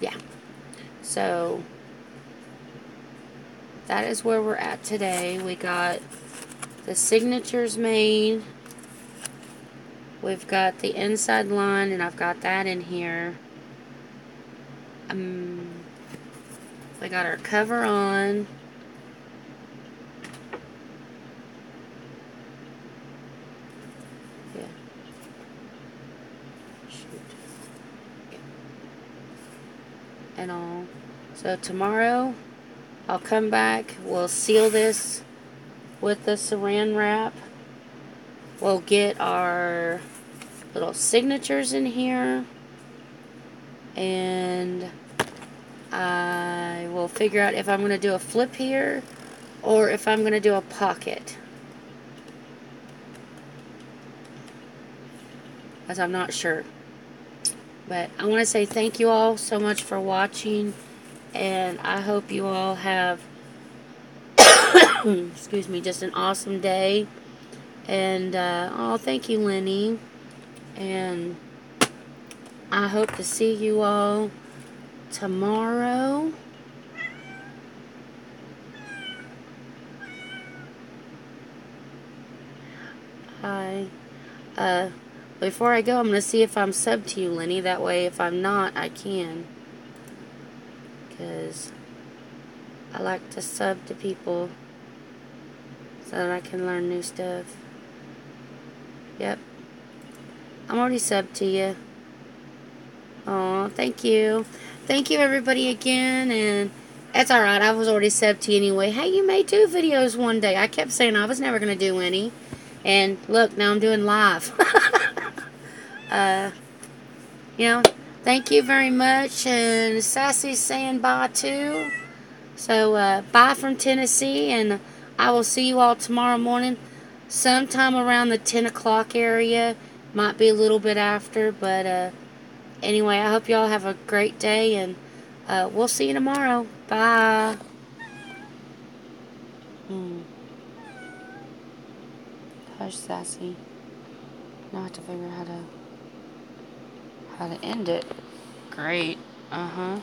Yeah. So that is where we're at today. We got the signatures made. We've got the inside line, and I've got that in here. We got our cover on. Yeah. Shoot. Yeah. And all. So tomorrow, I'll come back. We'll seal this with the saran wrap. We'll get our little signatures in here. And I will figure out if I'm going to do a flip here or if I'm going to do a pocket. Because I'm not sure. But I want to say thank you all so much for watching. And I hope you all have, excuse me, just an awesome day. And, oh, thank you, Lenny. And I hope to see you all tomorrow. Before I go, I'm going to see if I'm subbed to you, Lenny. That way, if I'm not, I can. Because I like to sub to people so that I can learn new stuff. Yep. I'm already subbed to you. Oh, thank you. Thank you, everybody, again. And that's alright. I was already subbed to you anyway. Hey, you made 2 videos one day. I kept saying I was never going to do any. And look, now I'm doing live. You know, thank you very much. And Sassy's saying bye too. So, bye from Tennessee. And I will see you all tomorrow morning. Sometime around the 10 o'clock area. Might be a little bit after. But, anyway, I hope you all have a great day. And we'll see you tomorrow. Bye. Hush, Sassy. Now I have to figure out how to end it. Great. Uh-huh.